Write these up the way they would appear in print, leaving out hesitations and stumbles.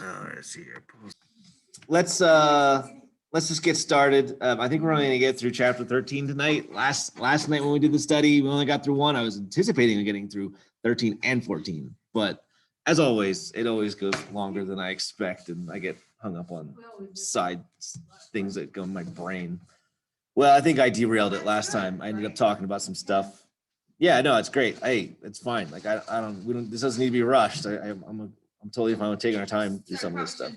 Let's see here. Let's just get started. I think we're only going to get through chapter 13 tonight. Last night when we did the study, we only got through one. I was anticipating getting through 13 and 14, but as always, it always goes longer than I expect, and I get hung up on side things that go in my brain. Well, I think I derailed it last time. I ended up talking about some stuff. Yeah, no, it's great. Hey, it's fine. Like I don't. We don't. This doesn't need to be rushed. I'm totally fine with taking our time through some of this stuff.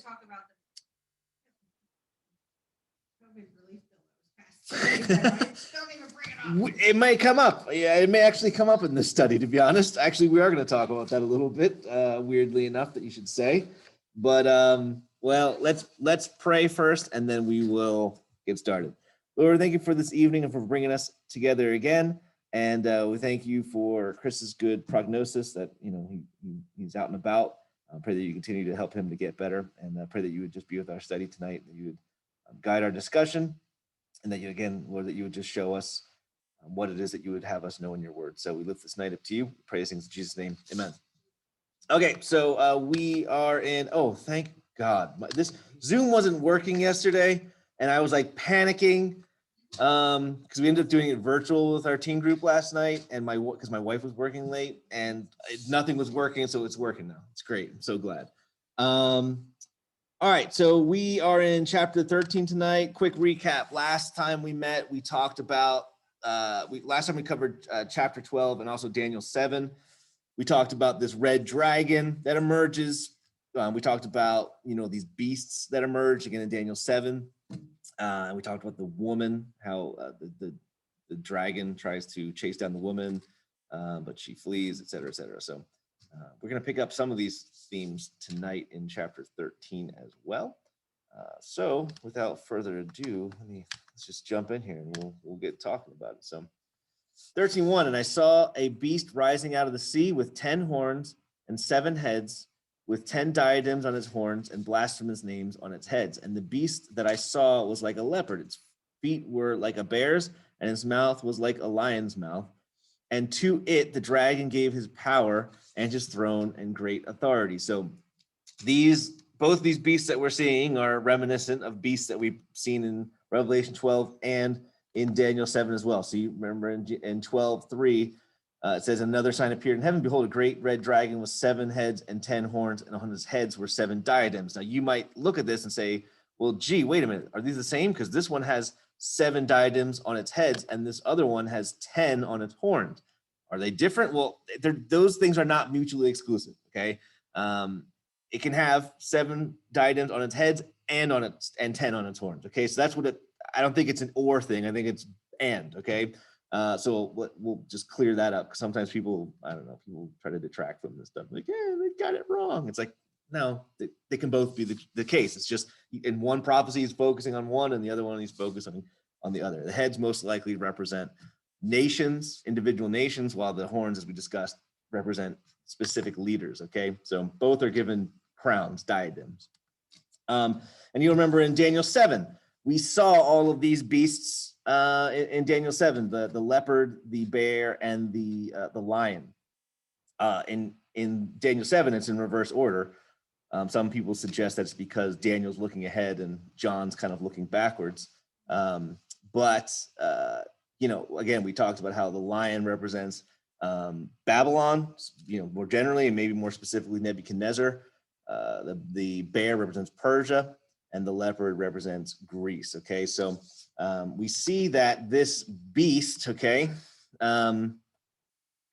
It might come up. Yeah, it may actually come up in this study, to be honest. Actually, we are going to talk about that a little bit, weirdly enough, that you should say. But well, let's pray first, and then we will get started. Lord, thank you for this evening and for bringing us together again. And we thank you for Chris's good prognosis that he's out and about. I pray that you continue to help him to get better, and I pray that you would just be with our study tonight, that you would guide our discussion, and that you, again, Lord, that you would just show us what it is that you would have us know in your word. So we lift this night up to you. Pray these things in Jesus' name. Amen. Okay, so we are in, oh, thank God. This Zoom wasn't working yesterday, and I was like panicking because we ended up doing it virtual with our teen group last night, and because my wife was working late, and nothing was working, so it's working now. It's great. I'm so glad. All right, so we are in chapter 13 tonight. Quick recap. Last time we met, we talked about, last time we covered chapter 12 and also Daniel 7. We talked about this red dragon that emerges. We talked about, these beasts that emerge again in Daniel 7. And we talked about the woman, how the dragon tries to chase down the woman, but she flees, et cetera, et cetera. So we're going to pick up some of these themes tonight in chapter 13 as well. So without further ado, let's just jump in here and we'll get talking about it. So 13:1, and I saw a beast rising out of the sea with 10 horns and 7 heads, with 10 diadems on its horns and blasphemous names on its heads. And the beast that I saw was like a leopard. Its feet were like a bear's, and its mouth was like a lion's mouth. And to it, the dragon gave his power and his throne and great authority. So both these beasts that we're seeing are reminiscent of beasts that we've seen in Revelation 12 and in Daniel 7 as well. So you remember in 12:3, it says, another sign appeared in heaven. Behold, a great red dragon with 7 heads and 10 horns, and on his heads were 7 diadems. Now you might look at this and say, well, gee, wait a minute. Are these the same? Because this one has 7 diadems on its heads, and this other one has 10 on its horns. Are they different? Well, those things are not mutually exclusive, okay? It can have 7 diadems on its heads and 10 on its horns, okay? So that's what I don't think it's an or thing. I think it's and, okay? So we'll just clear that up, because sometimes people try to detract from this stuff. Like, yeah, they got it wrong. It's like, no, they can both be the case. It's just in one prophecy he's focusing on one, and the other one he's focusing on the other. The heads most likely represent nations, individual nations, while the horns, as we discussed, represent specific leaders, okay? So both are given crowns, diadems. And you'll remember in Daniel 7, we saw all of these beasts in Daniel 7, the leopard, the bear, and the lion. In Daniel 7, it's in reverse order. Some people suggest that's because Daniel's looking ahead and John's kind of looking backwards. But again, we talked about how the lion represents Babylon, more generally, and maybe more specifically Nebuchadnezzar. The bear represents Persia, and the leopard represents Greece. Okay, so we see that this beast, okay,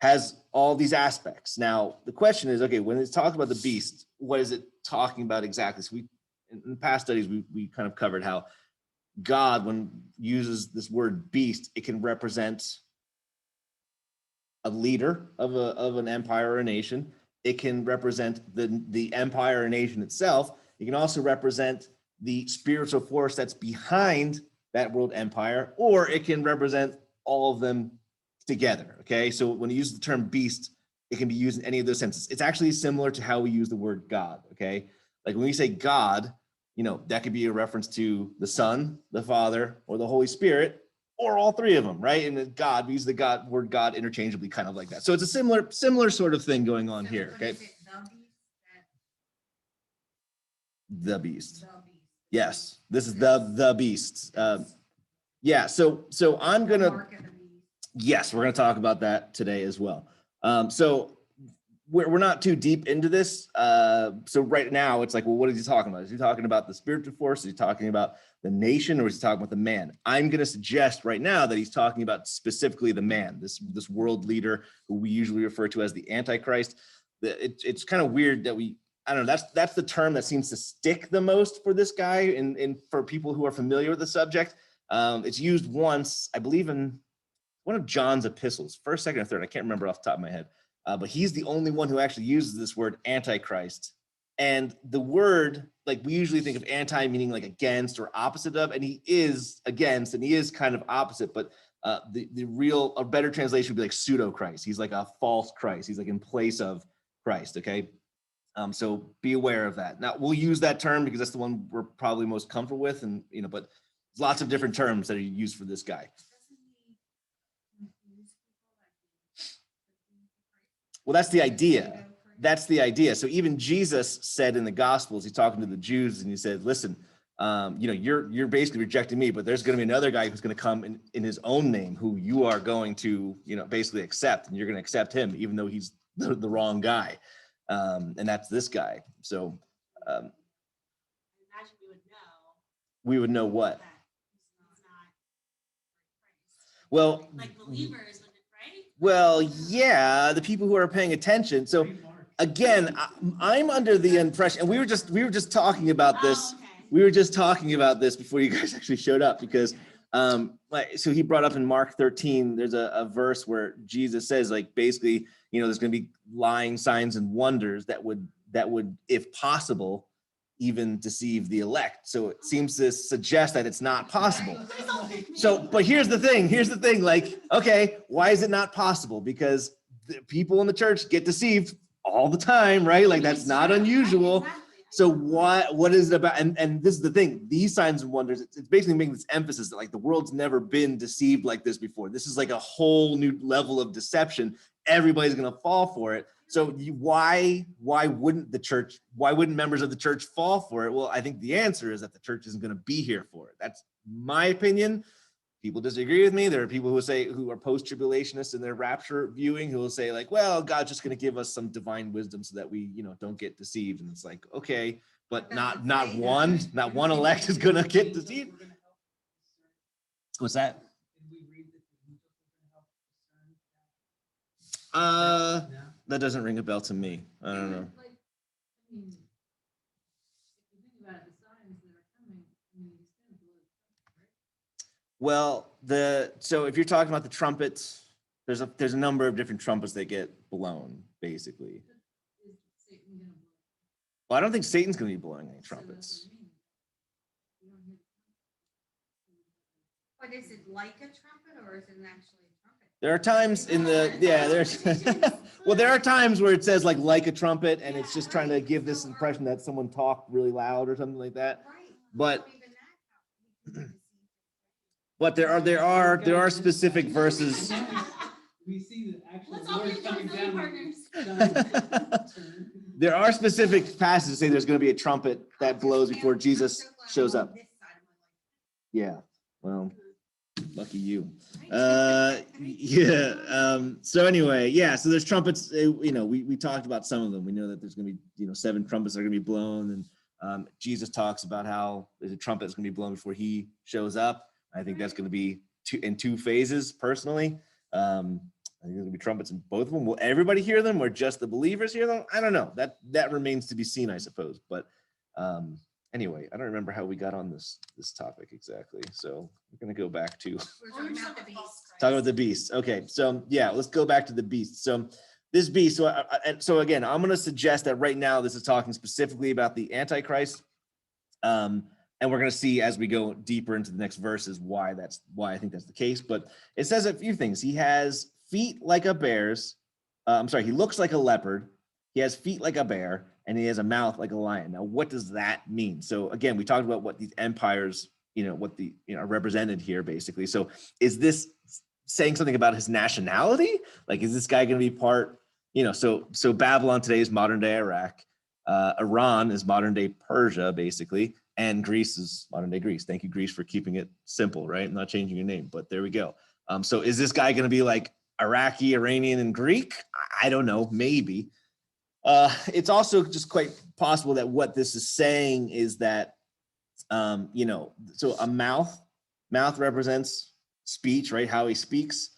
has all these aspects. Now, the question is, okay, when it's talking about the beast, what is it talking about exactly? So in past studies, we kind of covered how God, when uses this word beast, it can represent a leader of an empire or a nation. It can represent the empire or nation itself. It can also represent the spiritual force that's behind that world empire, or it can represent all of them together, okay? So when you use the term beast, it can be used in any of those senses. It's actually similar to how we use the word God, okay? Like when we say God, that could be a reference to the Son, the Father, or the Holy Spirit, or all three of them, right? And God, we use the word God interchangeably, kind of like that. So it's a similar sort of thing going on here, okay? The beast. Yes, this is the beast. Yeah, so I'm gonna, yes, we're gonna talk about that today as well. So we're not too deep into this. So right now it's like, well, what is he talking about? Is he talking about the spiritual force? Is he talking about the nation, or is he talking about the man? I'm gonna suggest right now that he's talking about specifically the man, this world leader who we usually refer to as the antichrist. It's kind of weird that I don't know, that's the term that seems to stick the most for this guy and for people who are familiar with the subject. It's used once, I believe, in one of John's epistles, first, second, or third. I can't remember off the top of my head. But he's the only one who actually uses this word antichrist. And the word, like, we usually think of anti meaning like against or opposite of, and he is against, and he is kind of opposite, but the real, a better translation would be like pseudo Christ. He's like a false Christ. He's like in place of Christ, okay? So be aware of that. Now, we'll use that term because that's the one we're probably most comfortable with, and, you know, but there's lots of different terms that are used for this guy. Well, that's the idea. That's the idea. So even Jesus said in the Gospels, he's talking to the Jews, and he said, listen, you know, you're basically rejecting me, but there's going to be another guy who's going to come in his own name who you are going to, you know, basically accept, and you're going to accept him, even though he's the wrong guy. And that's this guy. So I imagine we would know what? Well, like believers, right? Well, yeah, the people who are paying attention. So again, I'm under the impression, and we were just talking about this. Okay. We were just talking about this before you guys actually showed up, because so he brought up in Mark 13, there's a verse where Jesus says, like, basically, you know, there's going to be lying signs and wonders that would, if possible, even deceive the elect. So it seems to suggest that it's not possible. So, but here's the thing, like, okay, why is it not possible? Because the people in the church get deceived all the time, right? Like, that's not unusual. So what is it about? And this is the thing, these signs and wonders, it's basically making this emphasis that, like, the world's never been deceived like this before. This is like a whole new level of deception. Everybody's going to fall for it. So why wouldn't members of the church fall for it? Well, I think the answer is that the church isn't going to be here for it. That's my opinion. People disagree with me. There are people who are post-tribulationists in their rapture viewing, who will say, like, well, God's just going to give us some divine wisdom so that we, you know, don't get deceived. And it's like, okay, but not one elect is going to get deceived. What's that? That doesn't ring a bell to me. I don't know. Well, so if you're talking about the trumpets, there's a number of different trumpets that get blown, basically. Well, I don't think Satan's going to be blowing any trumpets. But is it like a trumpet, or is it actually a trumpet? There are times well, there are times where it says like a trumpet, and it's just trying to give this impression that someone talked really loud or something like that. But there are specific verses. We see the actual words coming down. There are specific passages that say there's going to be a trumpet that blows before Jesus shows up. Yeah, well, lucky you. So anyway, yeah, so there's trumpets. You know, we talked about some of them. We know that there's going to be, you know, 7 trumpets that are going to be blown, and Jesus talks about how there's a trumpet that's going to be blown before he shows up. I think that's going to be in 2 phases, personally. I think there's going to be trumpets in both of them. Will everybody hear them, or just the believers hear them? I don't know. That remains to be seen, I suppose. But anyway, I don't remember how we got on this topic exactly. So we're going to go back to talking about the beast. Okay, so yeah, let's go back to the beast. So this beast. So again, I'm going to suggest that right now this is talking specifically about the Antichrist. And we're going to see as we go deeper into the next verses why I think that's the case. But it says a few things. He has feet like a bear's. He looks like a leopard. He has feet like a bear, and he has a mouth like a lion. Now, what does that mean? So again, we talked about what these empires, you know, what the, you know, are represented here, basically. So is this saying something about his nationality? Like, is this guy going to be part, you know, so Babylon today is modern day Iraq. Iran is modern day Persia, basically, and Greece is modern day Greece. Thank you, Greece, for keeping it simple, right? I'm not changing your name, but there we go. So is this guy going to be like Iraqi, Iranian, and Greek? I don't know, maybe. It's also just quite possible that what this is saying is that, so a mouth represents speech, right? How he speaks.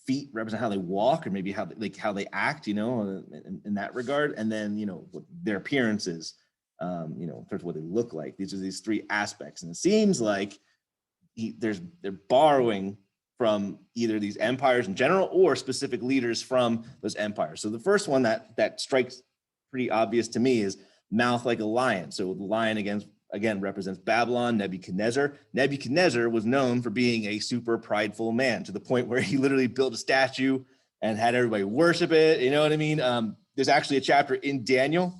Feet represent how they walk, or maybe how they act, in that regard. And then, what their appearances, in terms of what they look like. These are these three aspects, and it seems like they're borrowing from either these empires in general or specific leaders from those empires. So the first one that strikes pretty obvious to me is mouth like a lion. So the lion again represents Babylon, Nebuchadnezzar. Nebuchadnezzar was known for being a super prideful man, to the point where he literally built a statue and had everybody worship it. You know what I mean? There's actually a chapter in Daniel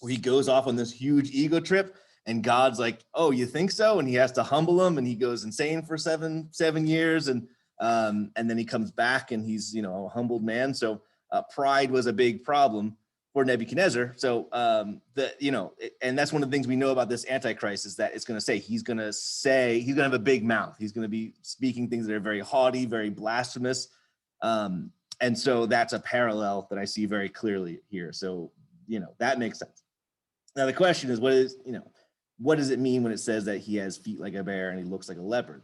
where he goes off on this huge ego trip, and God's like, "Oh, you think so?" And he has to humble him, and he goes insane for seven years, and then he comes back, and he's a humbled man. So pride was a big problem for Nebuchadnezzar. So and that's one of the things we know about this antichrist, is that it's going to say he's going to have a big mouth. He's going to be speaking things that are very haughty, very blasphemous. And so that's a parallel that I see very clearly here. So, that makes sense. Now the question is, what does it mean when it says that he has feet like a bear and he looks like a leopard?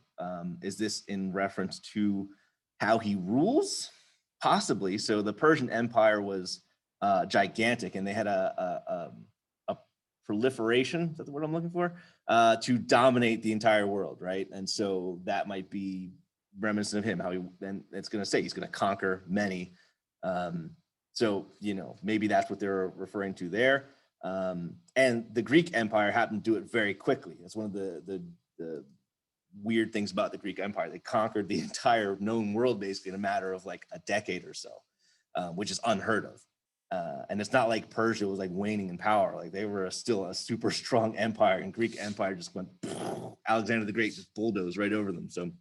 Is this in reference to how he rules? Possibly. So the Persian Empire was gigantic, and they had a proliferation, is that the word I'm looking for, to dominate the entire world, right? And so that might be reminiscent of him, how it's going to say he's going to conquer many. So maybe that's what they're referring to there. And the Greek Empire happened to do it very quickly. That's one of the weird things about the Greek Empire. They conquered the entire known world basically in a matter of like a decade or so, which is unheard of. And it's not like Persia was like waning in power. Like they were still a super strong empire, and Greek Empire just went, Alexander the Great just bulldozed right over them. So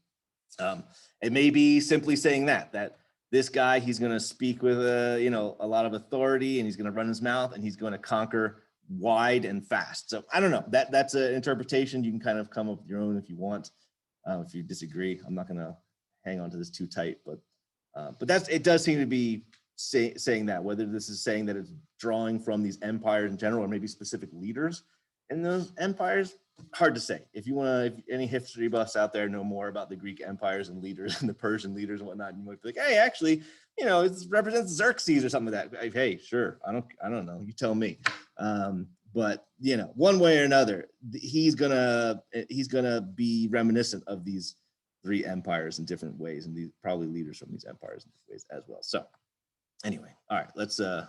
it may be simply saying that this guy, he's going to speak with a lot of authority, and he's going to run his mouth, and he's going to conquer wide and fast. So I don't know, that's an interpretation. You can kind of come up with your own if you want. If you disagree, I'm not going to hang on to this too tight, but it does seem to be saying that. Whether this is saying that it's drawing from these empires in general, or maybe specific leaders in those empires, hard to say. If any history buffs out there know more about the Greek empires and leaders and the Persian leaders and whatnot, you might be like, hey, actually, it represents Xerxes or something like that. Hey, sure, I don't know, you tell me. But one way or another, he's gonna be reminiscent of these three empires in different ways, and these probably leaders from these empires in different ways as well. So anyway, all right, let's well,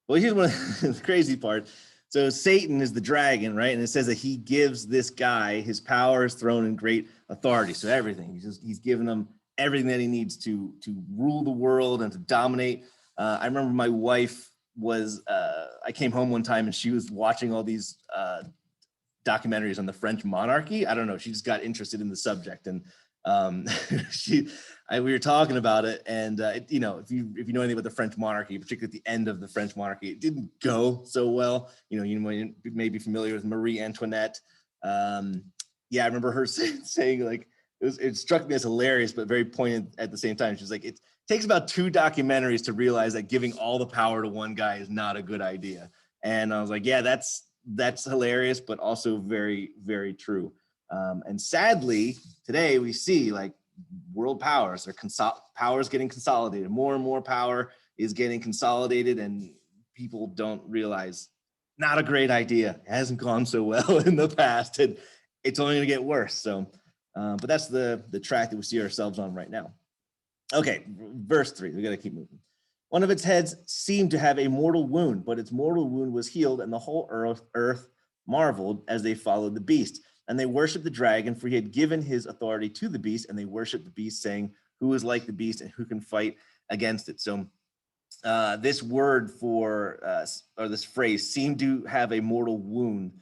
here's one of the crazy part. So Satan is the dragon, right? And it says that he gives this guy his power, his throne, and great authority. So everything, he's given him everything that he needs to rule the world and to dominate. I remember my wife I came home one time, and she was watching all these documentaries on the French monarchy. I don't know, she just got interested in the subject, and we were talking about it, and if you know anything about the French monarchy, particularly at the end of the French monarchy, it didn't go so well. You may be familiar with Marie Antoinette. I remember her saying like, it struck me as hilarious, but very poignant at the same time. She's like, it takes about 2 documentaries to realize that giving all the power to one guy is not a good idea. And I was like, yeah, that's hilarious, but also very, very true. And sadly, today we see like world powers, powers getting consolidated. More and more power is getting consolidated, and people don't realize, not a great idea. It hasn't gone so well in the past, and it's only going to get worse. So, but that's the track that we see ourselves on right now. Okay, verse 3. We got to keep moving. One of its heads seemed to have a mortal wound, but its mortal wound was healed, and the whole earth marveled as they followed the beast. And they worshiped the dragon, for he had given his authority to the beast, and they worshiped the beast, saying, who is like the beast and who can fight against it? So this word or this phrase, seemed to have a mortal wound.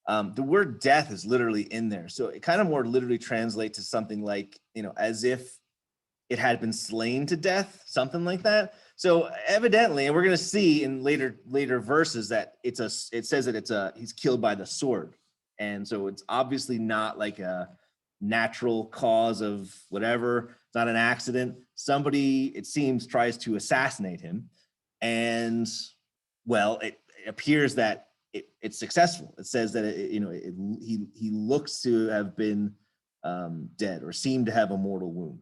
The word death is literally in there. So it kind of more literally translates to something like, as if it had been slain to death, something like that. So evidently, and we're going to see in later verses that it says that he's killed by the sword. And so it's obviously not like a natural cause of whatever. It's not an accident. Somebody, it seems, tries to assassinate him. And well, it appears that it's successful. It says that he looks to have been dead or seemed to have a mortal wound.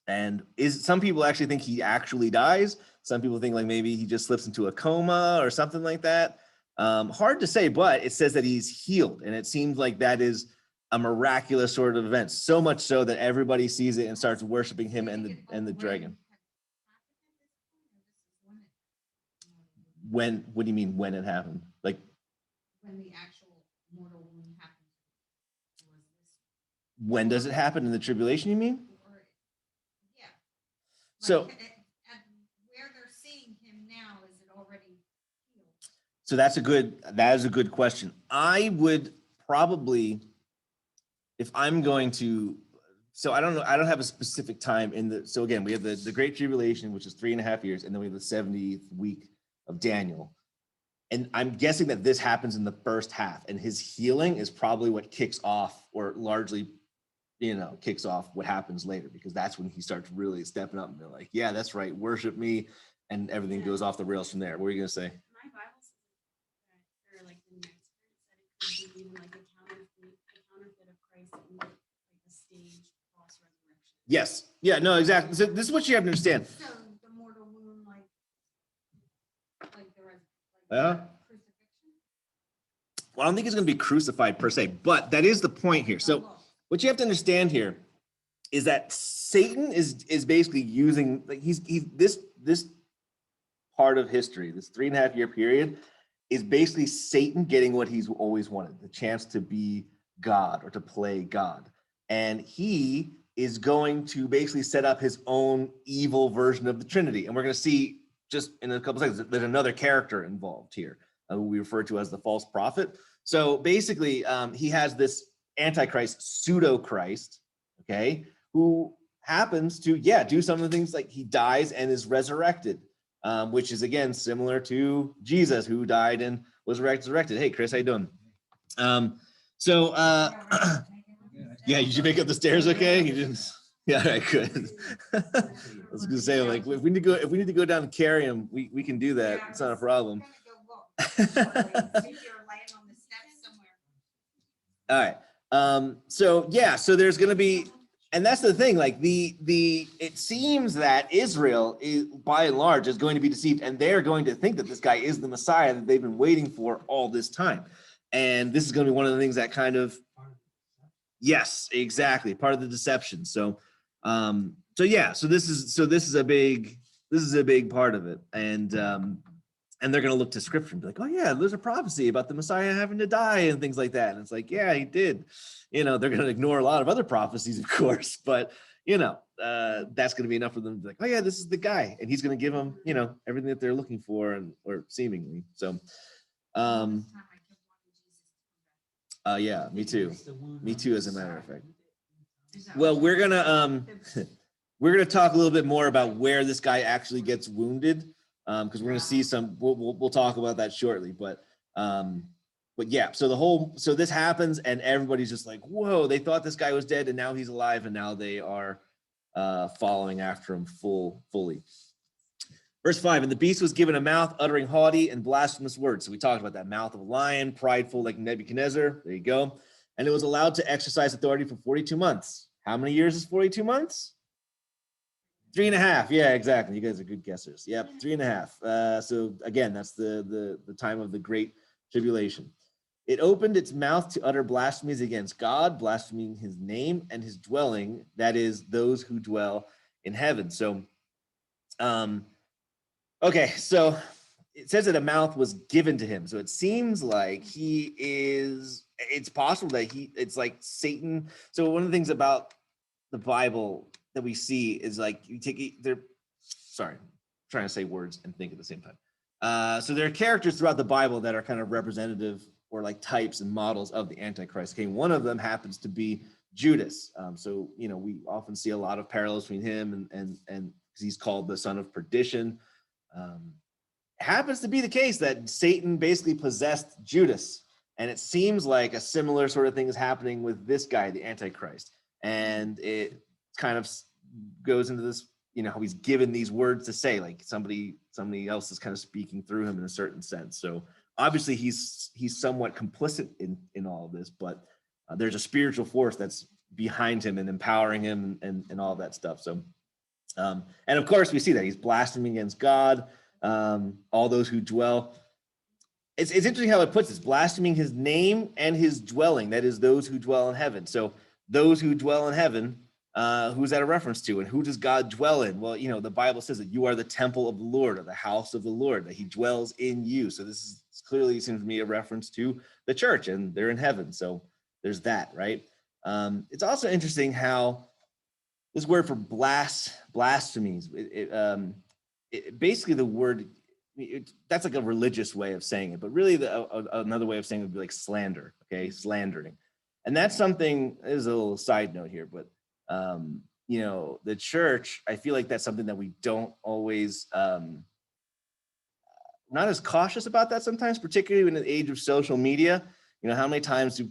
And some people actually think he actually dies. Some people think like maybe he just slips into a coma or something like that. Hard to say, but it says that he's healed, and it seems like that is a miraculous sort of event. So much so that everybody sees it and starts worshiping him and the dragon. When? What do you mean when it happened? Like when the actual mortal wound happened. When does it happen in the tribulation? You mean? Yeah. So where they're seeing him now, is it already healed? So that is a good question. I would probably, if I'm going to, so I don't know, I don't have a specific time so again, we have the Great Tribulation, which is 3.5 years, and then we have the 70th week of Daniel. And I'm guessing that this happens in the first half, and his healing is probably what kicks off, or largely, kicks off what happens later, because that's when he starts really stepping up and they're like, yeah, that's right, worship me, and everything goes off the rails from there. What are you gonna say? My Bible says that, or like the next verse, that it could be even like a counterfeit of Christ and like a staged false resurrection. Yes. Yeah, no, exactly. So this is what you have to understand. So the mortal wound, like the crucifixion? Well, I don't think he's going to be crucified per se, but that is the point here. So what you have to understand here is that Satan is basically using, like he's this part of history, this 3.5 year period, is basically Satan getting what he's always wanted, the chance to be God or to play God. And he is going to basically set up his own evil version of the Trinity. And we're going to see just in a couple seconds, there's another character involved here, who we refer to as the false prophet. So basically, he has this antichrist, pseudo-Christ, okay, who happens to, do some of the things, like he dies and is resurrected, which is, again, similar to Jesus, who died and was resurrected. Hey, Chris, how you doing? Yeah, you should make up the stairs, okay? You didn't. Yeah, all right, good. I was gonna say, like, if we need to go down and carry him, we can do that. It's not a problem. All right. So there's gonna be, and that's the thing, like it seems that Israel is, by and large, is going to be deceived, and they're going to think that this guy is the Messiah that they've been waiting for all this time. And this is going to be one of the things that kind of, yes, exactly, part of the deception. So this is a big part of it, and they're going to look to Scripture and be like, oh yeah, there's a prophecy about the Messiah having to die and things like that. And it's like, yeah, he did. They're going to ignore a lot of other prophecies, of course, but that's going to be enough for them to be like, oh yeah, this is the guy, and he's going to give them, everything that they're looking for, or seemingly. So, yeah, me too, as a matter of fact. Well, we're gonna talk a little bit more about where this guy actually gets wounded, because we're gonna see some. We'll talk about that shortly, but yeah. So this happens, and everybody's just like, whoa! They thought this guy was dead, and now he's alive, and now they are following after him fully. Verse 5, and the beast was given a mouth, uttering haughty and blasphemous words. So we talked about that, mouth of a lion, prideful like Nebuchadnezzar. There you go. And it was allowed to exercise authority for 42 months. How many years is 42 months? 3.5. Yeah, exactly. You guys are good guessers. Yep, 3.5. So again, that's the time of the Great Tribulation. It opened its mouth to utter blasphemies against God, blaspheming his name and his dwelling, that is, those who dwell in heaven. So, okay, so it says that a mouth was given to him. So it seems like it's possible that it's like Satan. So one of the things about the Bible that we see is like I'm trying to say words and think at the same time. So there are characters throughout the Bible that are kind of representative or like types and models of the Antichrist. Okay, one of them happens to be Judas. So we often see a lot of parallels between him and because he's called the son of perdition. Happens to be the case that Satan basically possessed Judas. And it seems like a similar sort of thing is happening with this guy, the Antichrist. And it kind of goes into this, how he's given these words to say, like somebody else is kind of speaking through him in a certain sense. So obviously he's somewhat complicit in all of this, but there's a spiritual force that's behind him and empowering him and all of that stuff. So, and of course we see that he's blaspheming against God, all those who dwell. It's interesting how it puts this, blaspheming his name and his dwelling, that is those who dwell in heaven. So those who dwell in heaven, who's that a reference to, and who does God dwell in? Well, the Bible says that you are the temple of the Lord, or the house of the Lord, that he dwells in you. So this is clearly seems to me a reference to the church, and they're in heaven. So there's that, right? It's also interesting how this word for blasphemies, basically the word, that's like a religious way of saying it, but really another way of saying it would be like slander, okay? Slandering. And that's something, is a little side note here, but the church, I feel like that's something that we don't always, not as cautious about that sometimes, particularly in the age of social media. How many times do you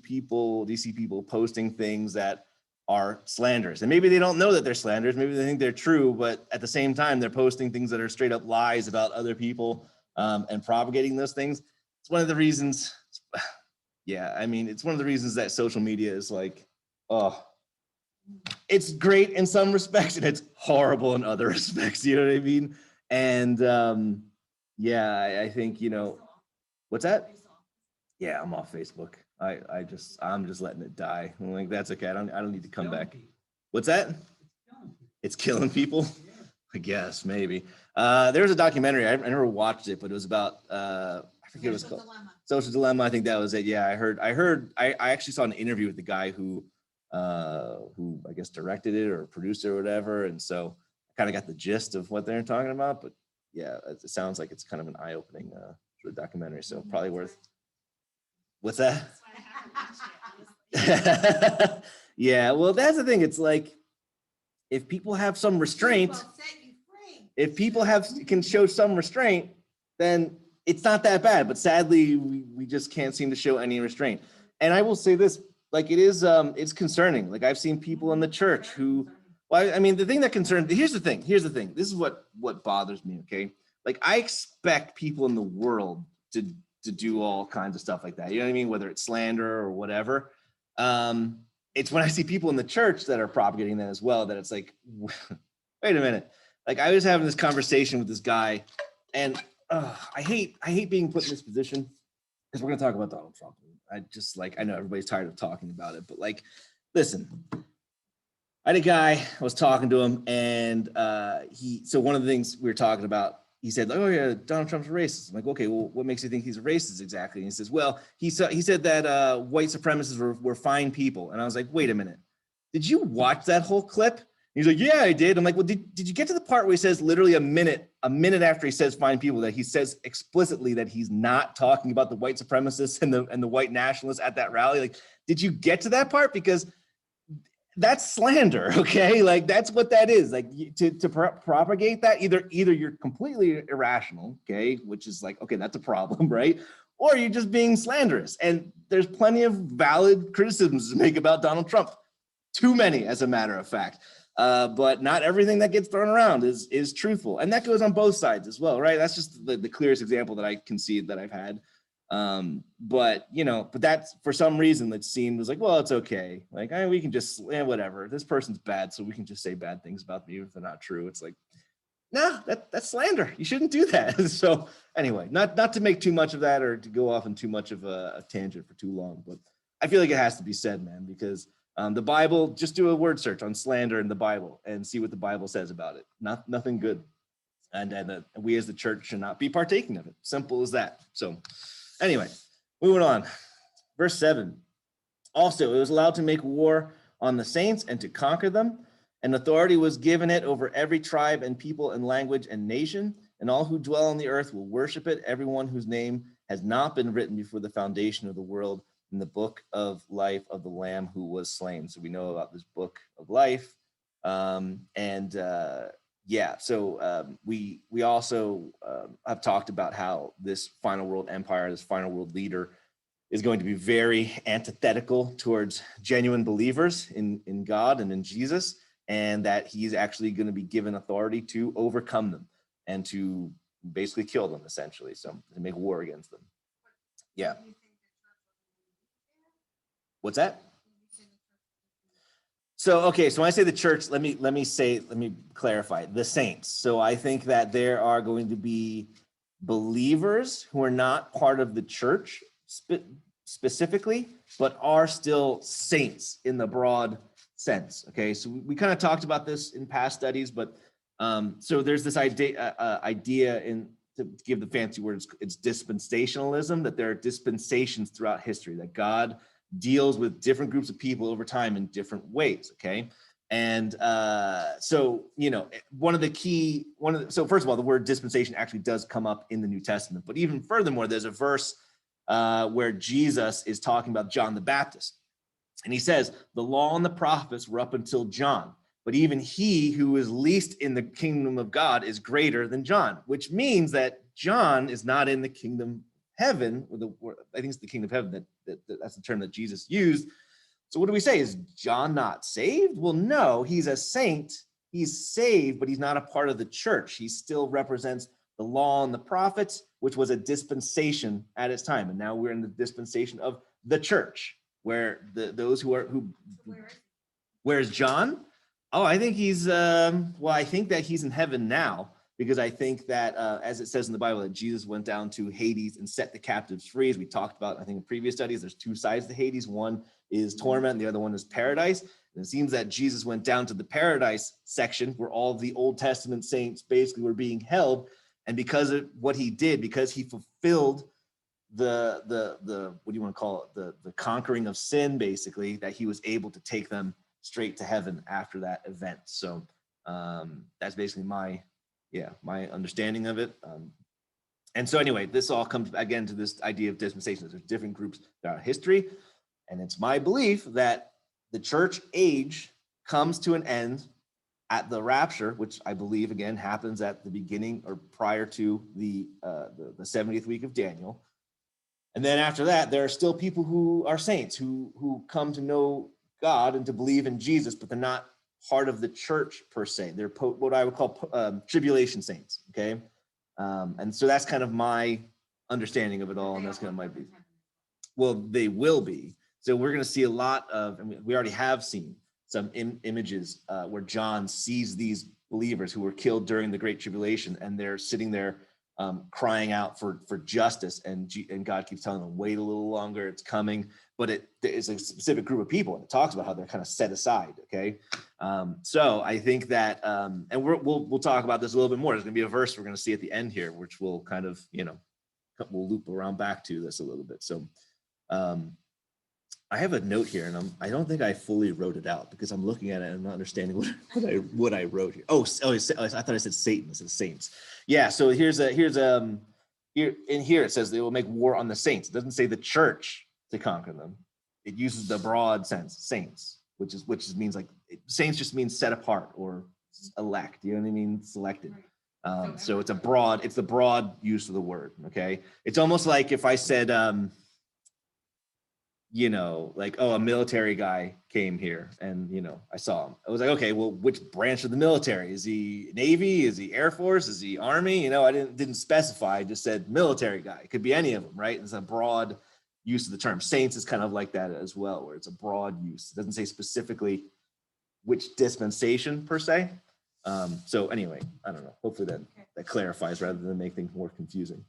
see people posting things that are slanderous? And maybe they don't know that they're slanderous, maybe they think they're true, but at the same time, they're posting things that are straight up lies about other people, and propagating those things. It's one of the reasons, it's one of the reasons that social media is like, it's great in some respects and it's horrible in other respects, you know what I mean? And I think, what's that? Yeah, I'm off Facebook. I'm just letting it die. I'm like, that's okay. I don't need to come back. What's that? It's killing people. I guess maybe. There was a documentary. I never watched it, but it was about I forget what it was called. Social Dilemma. I think that was it. Yeah, I actually saw an interview with the guy who I guess directed it or produced it or whatever, and so I kind of got the gist of what they're talking about. But yeah, it sounds like it's kind of an eye-opening sort of documentary. So probably worth. What's that? Yeah, well, that's the thing. It's like, if people have some restraint, if people can show some restraint, then it's not that bad. But sadly, we just can't seem to show any restraint. And I will say this, like, it's concerning. Like, I've seen people in the church who, the thing that concerns, here's the thing. This is what bothers me, okay? Like, I expect people in the world to do all kinds of stuff like that. You know what I mean? Whether it's slander or whatever. It's when I see people in the church that are propagating that as well, that it's like, wait a minute. Like, I was having this conversation with this guy, and I hate being put in this position, because we're going to talk about Donald Trump. I know everybody's tired of talking about it, but like, listen, I had a guy, I was talking to him, and so one of the things we were talking about, he said, oh yeah, Donald Trump's a racist. I'm like, okay, well, what makes you think he's a racist exactly? And he says, well, he said that white supremacists were fine people. And I was like, wait a minute, did you watch that whole clip? And he's like, yeah, I did. I'm like, well, did you get to the part where he says literally a minute after he says fine people, that he says explicitly that he's not talking about the white supremacists and the white nationalists at that rally? Like, did you get to that part? Because that's slander, okay? Like, that's what that is. Like, to propagate that, either you're completely irrational, okay, which is like, okay, that's a problem, right? Or you're just being slanderous. And there's plenty of valid criticisms to make about Donald Trump. Too many, as a matter of fact. But not everything that gets thrown around is truthful. And that goes on both sides as well, right? That's just the clearest example that I can see that I've had. But that's, for some reason, that seemed was like, well, it's okay. Like, we can just, whatever. This person's bad, so we can just say bad things about me if they're not true. It's like, no, that's slander. You shouldn't do that. So anyway, not to make too much of that or to go off in too much of a tangent for too long, but I feel like it has to be said, man, because the Bible, just do a word search on slander in the Bible and see what the Bible says about it. Nothing good. And we as the church should not be partaking of it. Simple as that. So anyway, moving on. Verse 7. Also, it was allowed to make war on the saints and to conquer them. And authority was given it over every tribe and people and language and nation. And all who dwell on the earth will worship it, everyone whose name has not been written before the foundation of the world in the book of life of the Lamb who was slain. So we know about this book of life. yeah, so we also have talked about how this final world empire, this final world leader, is going to be very antithetical towards genuine believers in God and in Jesus, and that he's actually going to be given authority to overcome them and to basically kill them, essentially, so to make war against them. Yeah. What's that? So, okay, so when I say the church, let me clarify the saints. So I think that there are going to be believers who are not part of the church specifically, but are still saints in the broad sense. Okay, so we kind of talked about this in past studies, but so there's this idea in, to give the fancy words, it's dispensationalism, that there are dispensations throughout history, that God deals with different groups of people over time in different ways. Okay. And so, you know, so first of all, the word dispensation actually does come up in the New Testament, but even furthermore, there's a verse where Jesus is talking about John the Baptist. And he says, the law and the prophets were up until John, but even he who is least in the kingdom of God is greater than John, which means that John is not in the kingdom heaven, or I think it's the kingdom of heaven, that's the term that Jesus used. So what do we say? Is John not saved? Well, no, he's a saint. He's saved, but he's not a part of the church. He still represents the law and the prophets, which was a dispensation at its time. And now we're in the dispensation of the church, where where's John? Oh, I think he's, well, I think that he's in heaven now, because I think that, as it says in the Bible, that Jesus went down to Hades and set the captives free. As we talked about, I think in previous studies, there's two sides to Hades. One is torment, and the other one is paradise. And it seems that Jesus went down to the paradise section where all of the Old Testament saints basically were being held. And because of what he did, because he fulfilled the what do you want to call it? The conquering of sin, basically, that he was able to take them straight to heaven after that event. So that's basically my understanding of it. And so anyway, this all comes again to this idea of dispensations. There's different groups throughout history. And it's my belief that the church age comes to an end at the rapture, which I believe again happens at the beginning or prior to the 70th week of Daniel. And then after that, there are still people who are saints who come to know God and to believe in Jesus, but they're not part of the church per se. They're what I would call tribulation saints. Okay. And so that's kind of my understanding of it all. And that's kind of my belief. Well, they will be. So we're going to see a lot of, I mean, we already have seen some images where John sees these believers who were killed during the Great Tribulation, and they're sitting there crying out for justice, and God keeps telling them, wait a little longer, it's coming. But it is a specific group of people, and it talks about how they're kind of set aside. Okay, so I think that, and we'll talk about this a little bit more. There's going to be a verse we're going to see at the end here, which will kind of, you know, we'll loop around back to this a little bit. So I have a note here, and I don't think I fully wrote it out because I'm looking at it and I'm not understanding what I wrote here. Oh, I thought I said Satan. It says saints. Yeah. So here it says they will make war on the saints. It doesn't say the church to conquer them. It uses the broad sense, saints, which means like saints just means set apart or elect. You know what I mean? Selected. So it's the broad use of the word. Okay. It's almost like if I said, you know, like, oh, a military guy came here and, you know, I saw him. I was like, okay, well, which branch of the military? Is he Navy? Is he Air Force? Is he Army? You know, I didn't specify. I just said military guy. It could be any of them, right? It's a broad use of the term. Saints is kind of like that as well, where it's a broad use. It doesn't say specifically which dispensation per se. So anyway, I don't know. Hopefully that clarifies rather than make things more confusing.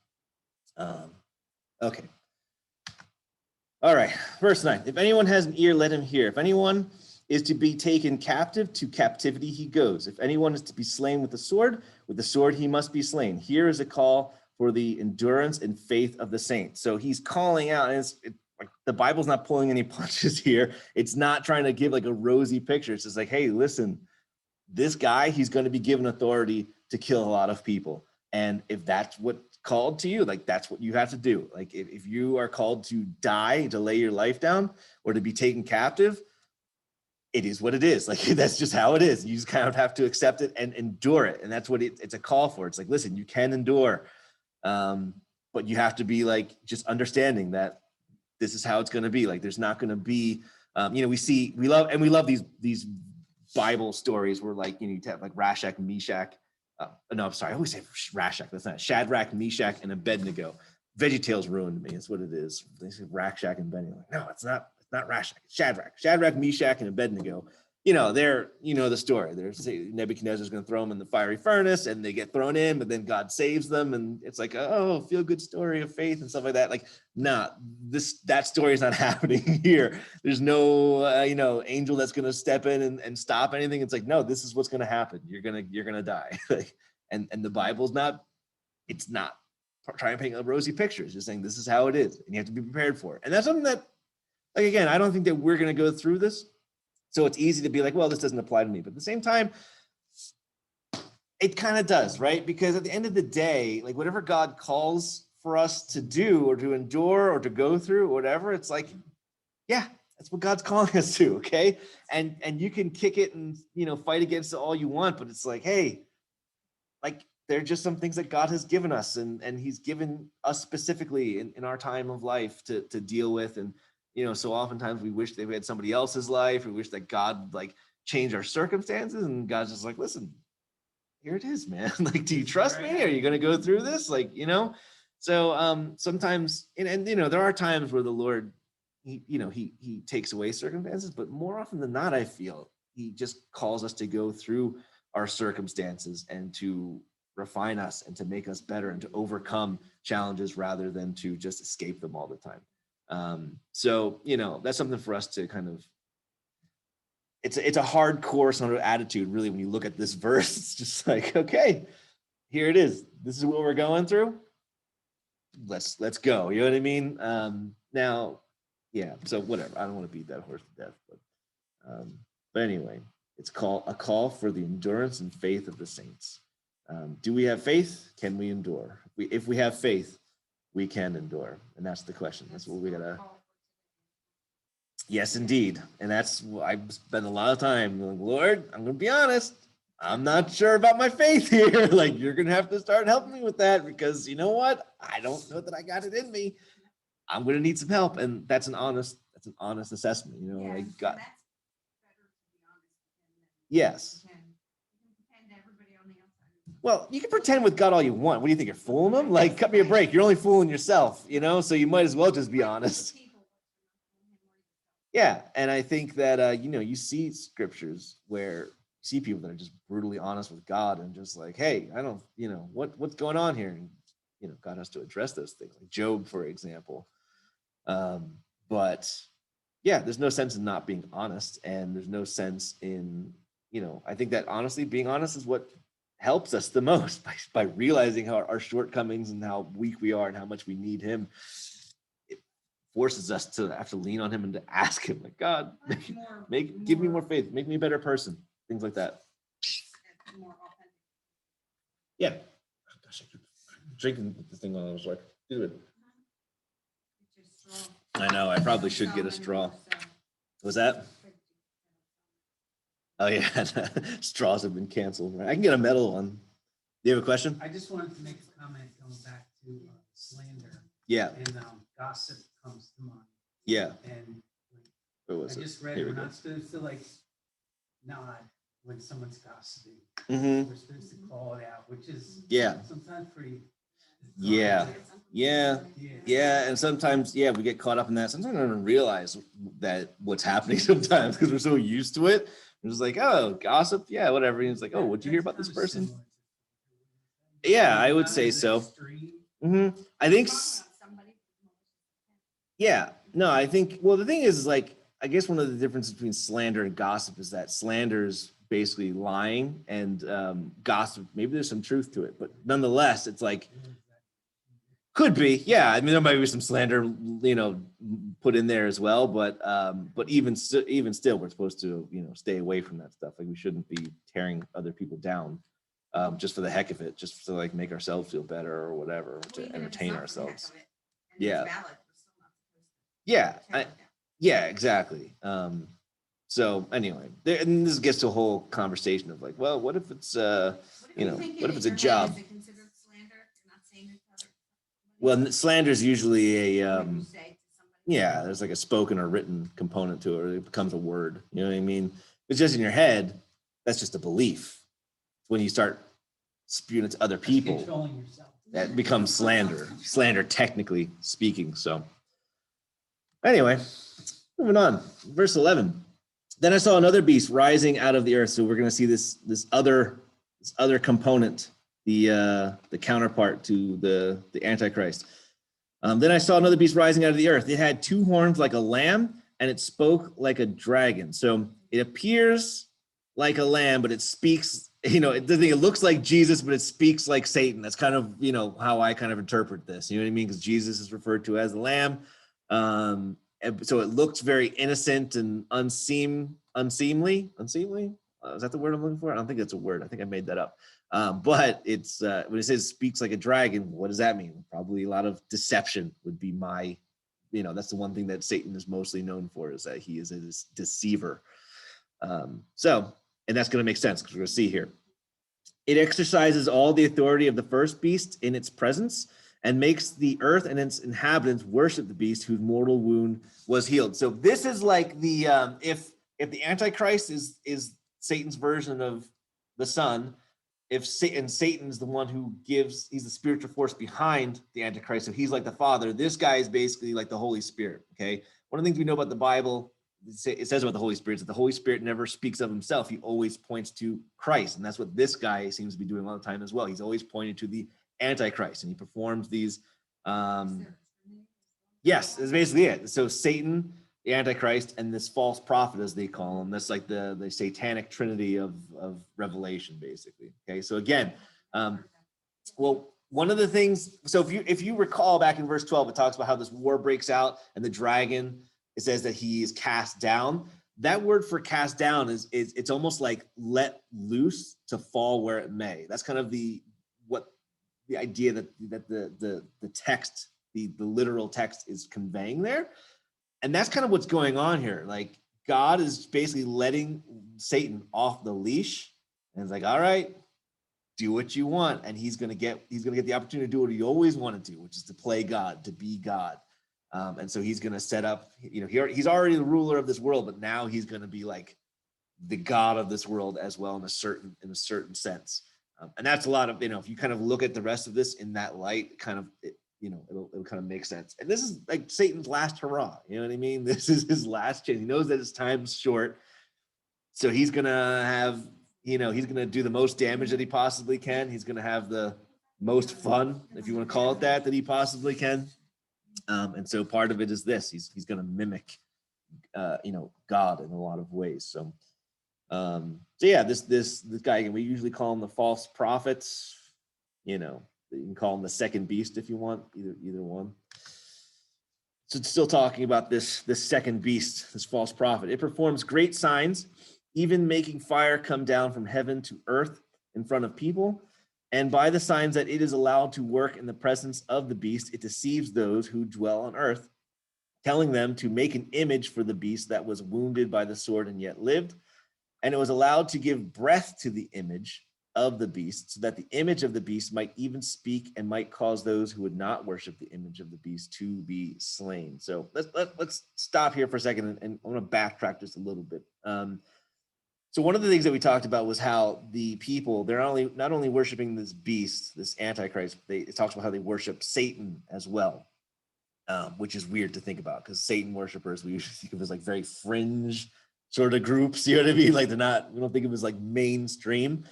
Okay. All right, verse 9. If anyone has an ear, let him hear. If anyone is to be taken captive, to captivity he goes. If anyone is to be slain with the sword he must be slain. Here is a call for the endurance and faith of the saints. So he's calling out, and like the Bible's not pulling any punches here. It's not trying to give like a rosy picture. It's just like, hey, listen, this guy, he's going to be given authority to kill a lot of people. And if that's what called to you, like that's what you have to do. Like if you are called to die, to lay your life down, or to be taken captive, it is what it is. Like, that's just how it is. You just kind of have to accept it and endure it. And that's what it's a call for. It's like, listen, you can endure, but you have to be like, just understanding that this is how it's going to be. Like, there's not going to be, we love these Bible stories where, like, you have like Rashak, Meshach. No, I'm sorry. I always say Rashak. That's not Shadrach, Meshach, and Abednego. VeggieTales ruined me. It's what it is. They say Rakshak and Abednego. Like, no, it's not. It's not Rashak. It's Shadrach, Meshach, and Abednego. They're, the story. There's Nebuchadnezzar's going to throw them in the fiery furnace, and they get thrown in, but then God saves them, and it's like, oh, feel good story of faith and stuff like that. Like, nah, that story is not happening here. There's no, angel that's going to step in and stop anything. It's like, no, this is what's going to happen. You're gonna die. Like, and the Bible's not. It's not trying to paint a rosy picture. It's just saying this is how it is, and you have to be prepared for it. And that's something that, like, again, I don't think that we're going to go through this. So it's easy to be like, well, this doesn't apply to me. But at the same time, it kind of does, right? Because at the end of the day, like, whatever God calls for us to do or to endure or to go through or whatever, it's like, yeah, that's what God's calling us to, okay? And you can kick it and, fight against it all you want, but it's like, hey, like, there are just some things that God has given us, and he's given us specifically in our time of life to deal with. And, so oftentimes we wish they had somebody else's life. We wish that God like changed our circumstances, and God's just like, listen, here it is, man. Like, do you trust me? Are you going to go through this? Like, so sometimes, and there are times where the Lord, he takes away circumstances, but more often than not, I feel he just calls us to go through our circumstances and to refine us and to make us better and to overcome challenges rather than to just escape them all the time. So, that's something for us to kind of, it's a hardcore sort of attitude, really, when you look at this verse. It's just like, okay, here it is. This is what we're going through. Let's go. You know what I mean? Now, yeah, so whatever. I don't want to beat that horse to death, but anyway, it's a call for the endurance and faith of the saints. Do we have faith? Can we endure? If we have faith, we can endure. And that's the question. That's what we gotta. Yes, indeed. And that's what I spend a lot of time going, Lord, I'm gonna be honest. I'm not sure about my faith here. Like, you're gonna have to start helping me with that, because you know what? I don't know that I got it in me. I'm gonna need some help. And that's an honest assessment, like God. Yes. Well, you can pretend with God all you want. What do you think? You're fooling him? Like, cut me a break. You're only fooling yourself, so you might as well just be honest. Yeah. And I think that, you see scriptures where you see people that are just brutally honest with God and just like, hey, I don't, what's going on here? And, God has to address those things, like Job, for example. But yeah, there's no sense in not being honest. And there's no sense in, I think that honestly, being honest is what helps us the most, by realizing how our shortcomings and how weak we are and how much we need him. It forces us to have to lean on him and to ask him, like, God, give me more faith, make me a better person, things like that. Yeah. Oh, gosh, I keep drinking the thing while I was like, do it. I know, I probably should get a straw. Was that? Oh yeah, straws have been canceled. I can get a metal one. Do you have a question? I just wanted to make a comment going back to slander. Yeah. And gossip comes to mind. Yeah. And I just read we're not supposed to like nod when someone's gossiping. Mm-hmm. We're supposed to call it out, which is sometimes pretty. Yeah. And sometimes, we get caught up in that. Sometimes I don't even realize that what's happening sometimes, because we're so used to it. We're just like, oh, gossip, yeah, whatever. And it's like, oh, what'd you hear about this person? Yeah, I would say so. Mm-hmm. I think. Yeah, no, I think. Well, the thing is, like, I guess one of the differences between slander and gossip is that slander is basically lying, and gossip, maybe there's some truth to it, but nonetheless, it's like. Could be, yeah. I mean, there might be some slander, put in there as well. But even still, we're supposed to, stay away from that stuff. Like, we shouldn't be tearing other people down, just for the heck of it, just to like make ourselves feel better or whatever, to entertain ourselves. Yeah. Yeah, exactly. So anyway, and this gets to a whole conversation of like, well, what if it's you know, what if it's a job? Is it considered slander? You're not saying it to other. Well, slander is usually a When you say to somebody. yeah, there's like a spoken or written component to it, or it becomes a word. You know what I mean? If it's just in your head, that's just a belief. When you start spewing it to other people, Controlling yourself. that becomes slander technically speaking. So anyway, moving on, verse 11. Then I saw another beast rising out of the earth. So we're going to see this other component, the counterpart to the antichrist. Then I saw another beast rising out of the earth. It had two horns like a lamb, and it spoke like a dragon. So it appears like a lamb, but it speaks, you know, it looks like Jesus, but it speaks like Satan. That's kind of, you know, how I kind of interpret this. You know what I mean? Because Jesus is referred to as the lamb. So it looks very innocent and unseemly. Is that the word I'm looking for? I don't think that's a word. I think I made that up. But it's when it says speaks like a dragon, what does that mean? Probably a lot of deception would be my, you know, that's the one thing that Satan is mostly known for, is that he is a deceiver. And that's going to make sense because we're going to see here. It exercises all the authority of the first beast in its presence and makes the earth and its inhabitants worship the beast whose mortal wound was healed. So this is like the if the Antichrist is Satan's version of the Son, if Satan's the one who gives, he's the spiritual force behind the Antichrist, so he's like the Father. This guy is basically like the Holy Spirit. Okay, one of the things we know about the Bible, it says about the Holy Spirit, is that the Holy Spirit never speaks of himself. He always points to Christ, and that's what this guy seems to be doing all the time as well. He's always pointing to the Antichrist, and he performs these. Yes, it's basically it. So Satan, the Antichrist, and this false prophet, as they call him. That's like the satanic trinity of Revelation, basically. Okay, so again, well, one of the things. So if you recall back in verse 12, it talks about how this war breaks out, and the dragon. It says that he is cast down. That word for cast down is it's almost like let loose to fall where it may. That's kind of the idea that the text, the literal text is conveying there. And that's kind of what's going on here. Like God is basically letting Satan off the leash, and it's like, all right, do what you want. And he's gonna get the opportunity to do what he always wanted to, which is to play God, to be God. And so he's going to set up, you know, he's already the ruler of this world, but now he's going to be like the God of this world as well in a certain sense. And that's a lot of, you know, if you kind of look at the rest of this in that light, kind of, it'll kind of make sense. And this is like Satan's last hurrah. You know what I mean? This is his last chance. He knows that his time's short. So he's going to have, you know, he's going to do the most damage that he possibly can. He's going to have the most fun, if you want to call it that he possibly can. And so part of it is this, he's going to mimic, you know, God in a lot of ways. So yeah, this guy, we usually call him the false prophets, you know, you can call him the second beast if you want, either one. So it's still talking about this second beast, this false prophet. It performs great signs, even making fire come down from heaven to earth in front of people. And by the signs that it is allowed to work in the presence of the beast, it deceives those who dwell on earth, telling them to make an image for the beast that was wounded by the sword and yet lived. And it was allowed to give breath to the image of the beast, so that the image of the beast might even speak and might cause those who would not worship the image of the beast to be slain. So let's stop here for a second, and I want to backtrack just a little bit. So one of the things that we talked about was how the people, they're not only worshiping this beast, this Antichrist, it talks about how they worship Satan as well, which is weird to think about, because Satan worshipers, we usually think of as like very fringe sort of groups, you know what I mean? Like we don't think of it as like mainstream.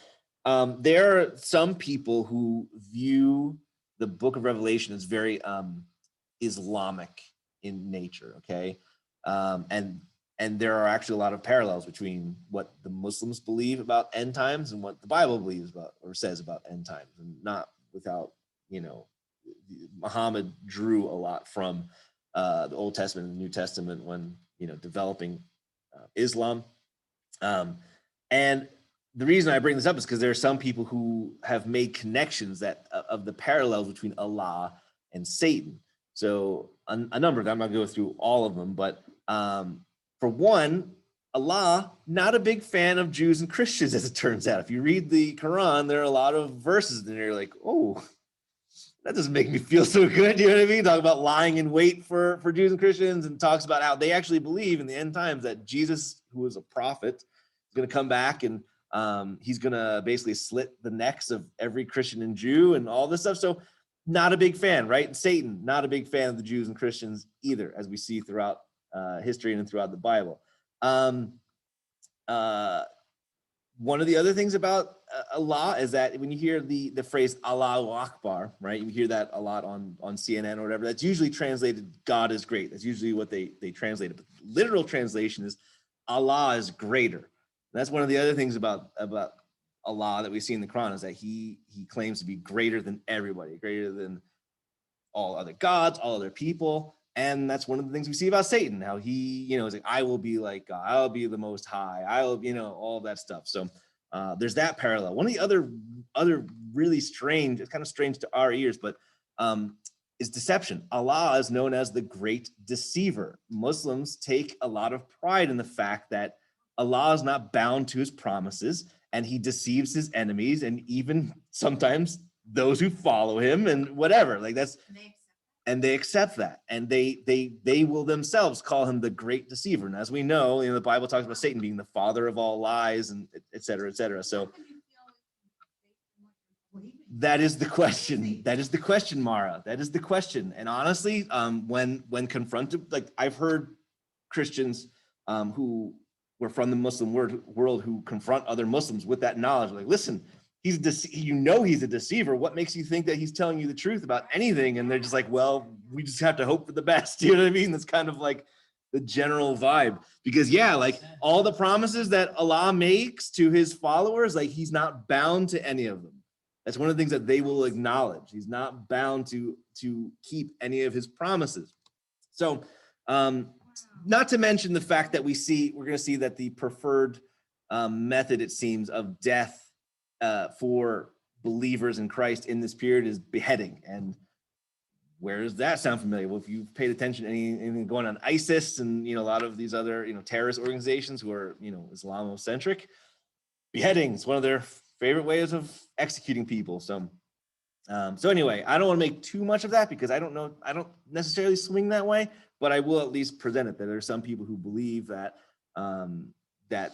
There are some people who view the book of Revelation as very Islamic in nature, okay? And there are actually a lot of parallels between what the Muslims believe about end times and what the Bible believes about or says about end times, and not without, you know, Muhammad drew a lot from the Old Testament and the New Testament when, you know, developing Islam. And the reason I bring this up is because there are some people who have made connections that of the parallels between Allah and Satan. So a number of them, I'm not going to go through all of them, but for one, Allah, not a big fan of Jews and Christians, as it turns out. If you read the Quran, there are a lot of verses in there like, oh, that doesn't make me feel so good. You know what I mean? Talk about lying in wait for Jews and Christians, and talks about how they actually believe in the end times that Jesus, who is a prophet, is going to come back and he's going to basically slit the necks of every Christian and Jew and all this stuff. So not a big fan, right? And Satan, not a big fan of the Jews and Christians either, as we see throughout history and throughout the Bible. One of the other things about Allah is that when you hear the phrase Allahu Akbar, right? You hear that a lot on CNN or whatever. That's usually translated God is great. That's usually what they translate it. But the literal translation is Allah is greater. And that's one of the other things about Allah that we see in the Quran is that he claims to be greater than everybody, greater than all other gods, all other people. And that's one of the things we see about Satan, how he, is like, I will be like God, I'll be the most high, I will, all that stuff. So there's that parallel. One of the other really strange, it's kind of strange to our ears, but is deception. Allah is known as the great deceiver. Muslims take a lot of pride in the fact that Allah is not bound to his promises, and he deceives his enemies and even sometimes those who follow him and whatever. Like that's, and they accept that, and they will themselves call him the great deceiver. And as we know, the Bible talks about Satan being the father of all lies, and et cetera, et cetera. So that is the question. That is the question, Mara. That is the question. And honestly, when confronted, like I've heard Christians who were from the Muslim world who confront other Muslims with that knowledge, like, listen, he's a deceiver. What makes you think that he's telling you the truth about anything? And they're just like, well, we just have to hope for the best. You know what I mean? That's kind of like the general vibe. Because yeah, like all the promises that Allah makes to his followers, like he's not bound to any of them. That's one of the things that they will acknowledge. He's not bound to keep any of his promises. So not to mention the fact that we're going to see that the preferred method, it seems, of death for believers in Christ in this period is beheading. And where does that sound familiar? Well, if you've paid attention to anything going on ISIS and a lot of these other terrorist organizations who are Islamocentric, beheading is one of their favorite ways of executing people. So anyway, I don't want to make too much of that because I don't necessarily swing that way, but I will at least present it that there are some people who believe that that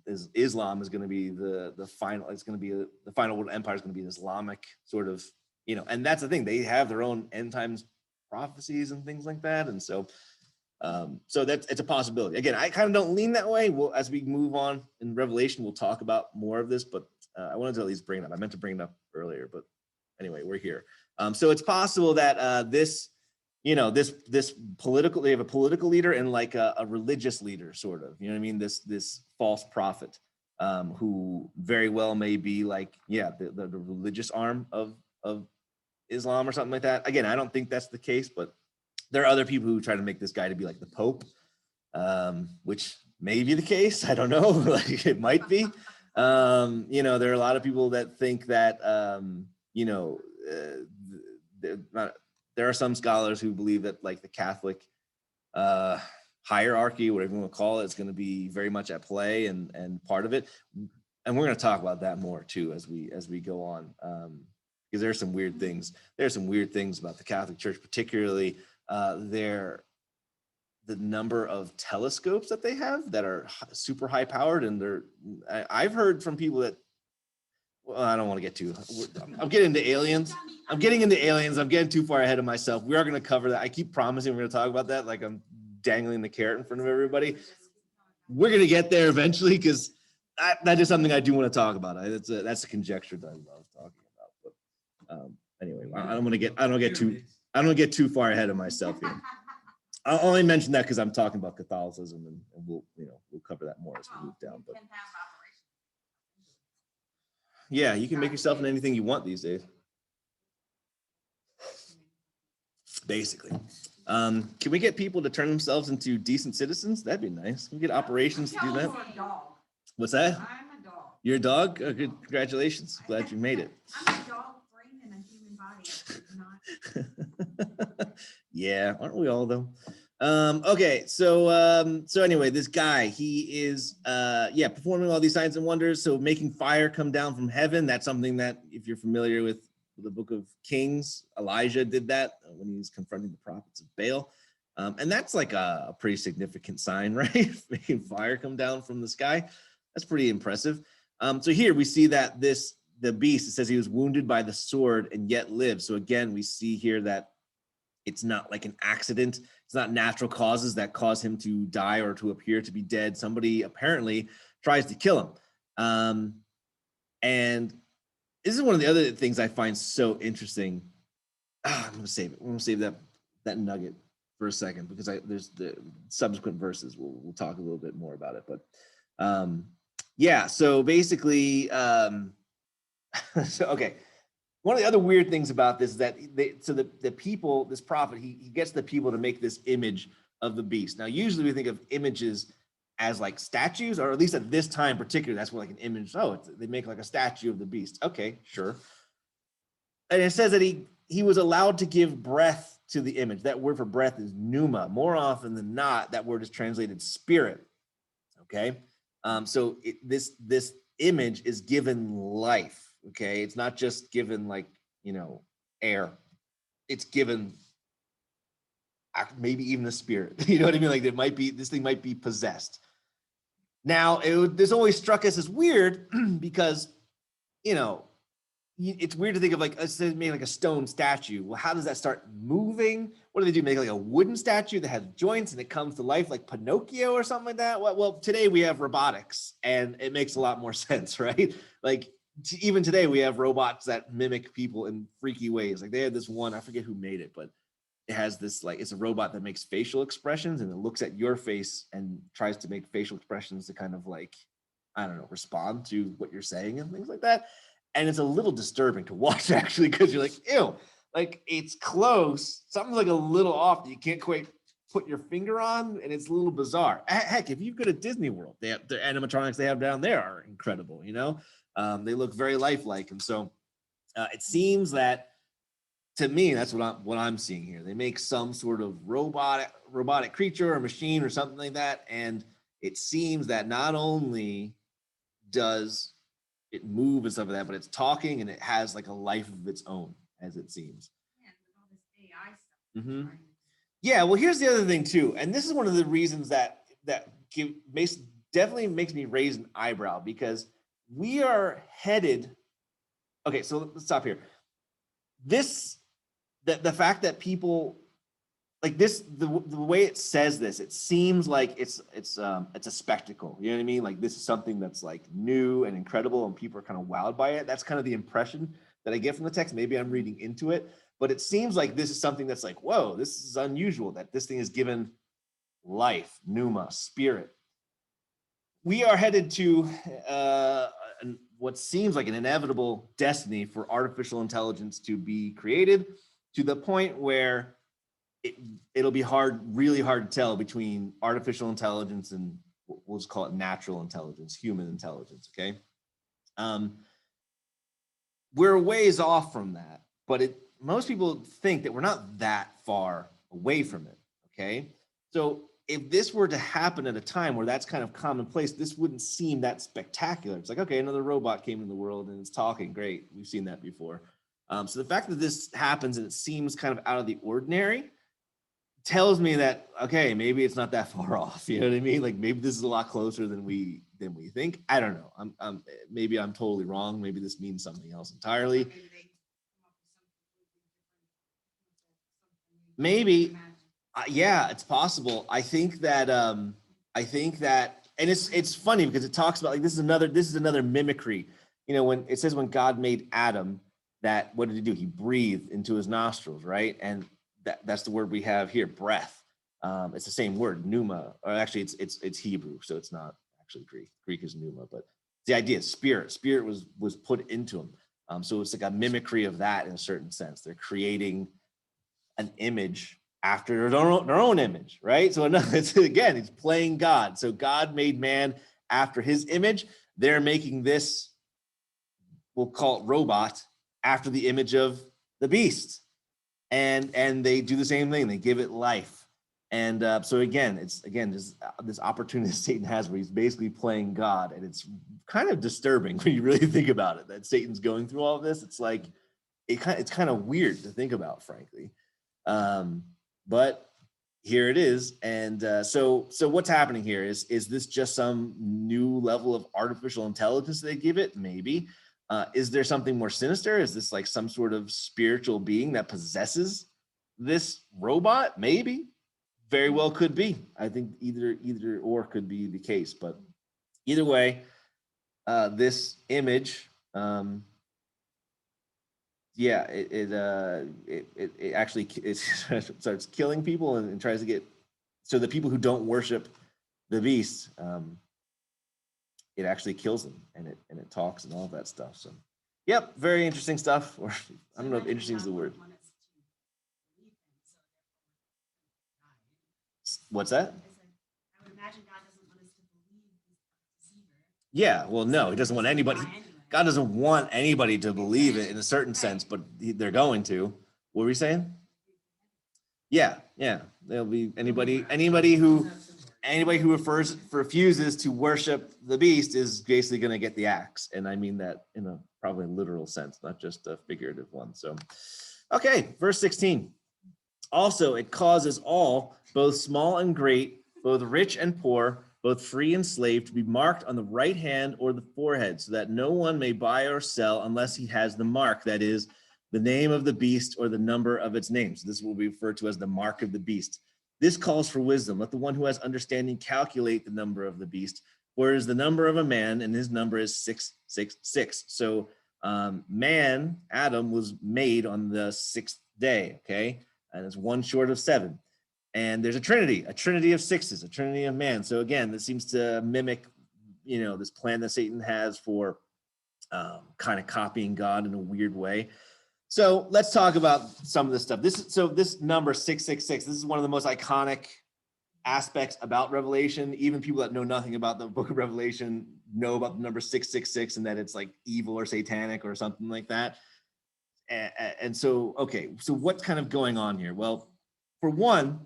Islam is going to be the final. It's going to be the final world empire is going to be an Islamic sort of, and that's the thing. They have their own end times prophecies and things like that, and so it's a possibility. Again, I kind of don't lean that way. Well, as we move on in Revelation, we'll talk about more of this, but I wanted to at least bring it up. I meant to bring it up earlier, but anyway, we're here. So it's possible that this political, they have a political leader and like a religious leader, sort of, this false prophet who very well may be like, the religious arm of Islam or something like that. Again, I don't think that's the case, but there are other people who try to make this guy to be like the Pope, which may be the case. I don't know, like it might be. There are a lot of people that think that, there are some scholars who believe that like the Catholic hierarchy, whatever you want to call it, is going to be very much at play and part of it. And we're going to talk about that more too as we go on, because there's some weird things. There's some weird things about the Catholic Church, particularly the number of telescopes that they have that are super high powered, and I've heard from people that, well, I don't want to get too, I'm getting into aliens. I'm getting too far ahead of myself. We are going to cover that. I keep promising we're going to talk about that. Like I'm dangling the carrot in front of everybody. We're going to get there eventually, because that is something I do want to talk about. That's a conjecture that I love talking about. But anyway, I don't want to get too far ahead of myself here. I'll only mention that because I'm talking about Catholicism, and we'll cover that more as we move down. But yeah, you can make yourself in anything you want these days. Basically. Can we get people to turn themselves into decent citizens? That'd be nice. Can we get operations to do that? What's that? I'm a dog. You're a dog? Oh, good. Congratulations. Glad you made it. I'm a dog brain in a human body. Yeah, aren't we all though? Okay, so anyway, this guy, he is performing all these signs and wonders. So making fire come down from heaven. That's something that, if you're familiar with the book of Kings, Elijah did that when he was confronting the prophets of Baal. And that's like a pretty significant sign, right? Making fire come down from the sky. That's pretty impressive. So here we see that the beast, it says he was wounded by the sword and yet lives. So again, we see here that it's not like an accident. It's not natural causes that cause him to die or to appear to be dead. Somebody apparently tries to kill him. And this is one of the other things I find so interesting. I'm going to save it. I'm going to save that nugget for a second, because there's the subsequent verses. We'll talk a little bit more about it. But so basically, okay. One of the other weird things about this is that the people, this prophet, he gets the people to make this image of the beast. Now, usually we think of images as like statues, or at least at this time particularly, that's where like an image, they make like a statue of the beast. Okay, sure. And it says that he was allowed to give breath to the image. That word for breath is pneuma. More often than not, that word is translated spirit. Okay, so this image is given life. Okay, it's not just given like, air. It's given maybe even a spirit. You know what I mean? Like this thing might be possessed. Now, this always struck us as weird because, it's weird to think of like, let's say make like a stone statue. Well, how does that start moving? What do they do? Make like a wooden statue that has joints and it comes to life like Pinocchio or something like that? Well, today we have robotics and it makes a lot more sense, right? Like even today we have robots that mimic people in freaky ways. Like they had this one, I forget who made it, but it has this, like, it's a robot that makes facial expressions and it looks at your face and tries to make facial expressions to kind of like, I don't know, respond to what you're saying and things like that. And it's a little disturbing to watch, actually, because you're like, ew, like it's close. Something's like a little off that you can't quite put your finger on, and it's a little bizarre. Heck, if you go to Disney World, the animatronics they have down there are incredible, They look very lifelike. And so it seems that, to me, that's what I'm seeing here. They make some sort of robotic creature or machine or something like that. And it seems that not only does it move and stuff like that, but it's talking and it has like a life of its own, as it seems. Yeah, with all this AI stuff. Mm-hmm. Yeah, well, here's the other thing too, and this is one of the reasons that definitely makes me raise an eyebrow, because we are headed. Okay, so let's stop here. The fact that people like this, the way it says this, it seems like it's a spectacle. You know what I mean? Like this is something that's like new and incredible, and people are kind of wowed by it. That's kind of the impression that I get from the text. Maybe I'm reading into it, but it seems like this is something that's like, whoa, this is unusual, that this thing is given life, pneuma, spirit. We are headed to what seems like an inevitable destiny for artificial intelligence to be created, to the point where it'll be really hard to tell between artificial intelligence and we'll just call it natural intelligence, human intelligence. Okay. We're a ways off from that, but most people think that we're not that far away from it. Okay. So if this were to happen at a time where that's kind of commonplace, this wouldn't seem that spectacular. It's like, okay, another robot came in the world and it's talking. Great. We've seen that before. So the fact that this happens and it seems kind of out of the ordinary tells me that, okay, maybe it's not that far off. You know what I mean? Like maybe this is a lot closer than we think. I don't know. Maybe I'm totally wrong. Maybe this means something else entirely. Maybe. Yeah, it's possible. I think that, and it's funny because it talks about like, this is another mimicry. When it says when God made Adam, that what did he do? He breathed into his nostrils, right? And that's the word we have here, breath. It's the same word, pneuma, or actually it's Hebrew, so it's not actually Greek. Greek is pneuma, but the idea is spirit. Spirit was put into him. So it's like a mimicry of that in a certain sense. They're creating an image after their own image, right? So it's playing God. So God made man after his image. They're making this, we'll call it robot, after the image of the beast. And they do the same thing. They give it life. And so again, it's this opportunity that Satan has where he's basically playing God, and it's kind of disturbing when you really think about it, that Satan's going through all of this. It's like, it's kind of weird to think about, frankly. But here it is. And so what's happening here is this just some new level of artificial intelligence they give it? Maybe. Is there something more sinister? Is this like some sort of spiritual being that possesses this robot? Maybe. Very well could be. I think either or could be the case. But either way, this image, yeah, it actually it starts killing people and tries to get, so the people who don't worship the beast, it actually kills them, and it talks and all that stuff. So, yep, very interesting stuff. Or I don't know if interesting is the word. What's that? I would imagine God doesn't want us to believe he's a deceiver. Yeah, well, no, he doesn't want anybody. God doesn't want anybody to believe it in a certain sense, but they're going to. What were we saying? Yeah. There'll be anybody who refuses to worship the beast is basically going to get the axe, and I mean that in a probably literal sense, not just a figurative one. So, okay, verse 16. Also, it causes all, both small and great, both rich and poor, both free and slave, to be marked on the right hand or the forehead, so that no one may buy or sell unless he has the mark, that is, the name of the beast or the number of its name. So this will be referred to as the mark of the beast. This calls for wisdom. Let the one who has understanding calculate the number of the beast, for it is the number of a man, and his number is 666. So man, Adam, was made on the 6th day, okay? And it's one short of 7. And there's a trinity of sixes, a trinity of man. So again, this seems to mimic, this plan that Satan has for kind of copying God in a weird way. So let's talk about some of this stuff. This number 666, this is one of the most iconic aspects about Revelation. Even people that know nothing about the book of Revelation know about the number 666 and that it's like evil or satanic or something like that. And so, okay, so what's kind of going on here? Well, for one,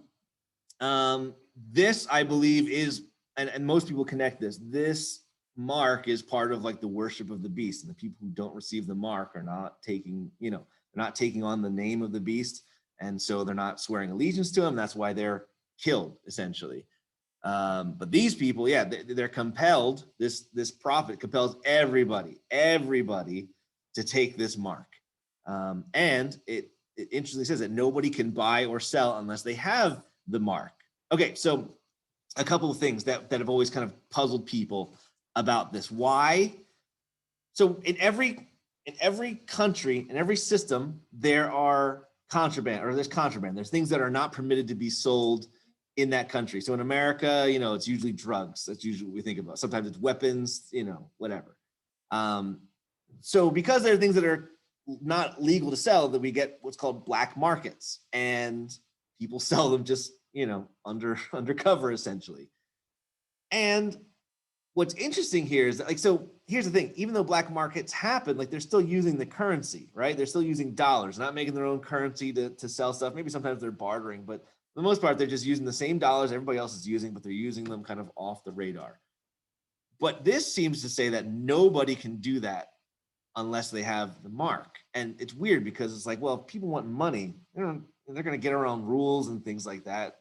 this I believe is, and most people connect this mark is part of like the worship of the beast, and the people who don't receive the mark are not taking, they're not taking on the name of the beast, and so they're not swearing allegiance to him. That's why they're killed, essentially. But these people, yeah, they're compelled. This prophet compels everybody to take this mark. And it interestingly says that nobody can buy or sell unless they have the mark. Okay, so a couple of things that have always kind of puzzled people about this. Why? So in every country, in every system, there's contraband. There's things that are not permitted to be sold in that country. So in America, it's usually drugs. That's usually what we think about. Sometimes it's weapons, whatever. So because there are things that are not legal to sell, that we get what's called black markets, and people sell them just undercover, essentially. And what's interesting here is that, so here's the thing: even though black markets happen, they're still using the currency, right? They're still using dollars, not making their own currency to sell stuff. Maybe sometimes they're bartering, but for the most part, they're just using the same dollars everybody else is using, but they're using them kind of off the radar. But this seems to say that nobody can do that unless they have the mark. And it's weird because it's like, well, if people want money, they're going to get around rules and things like that.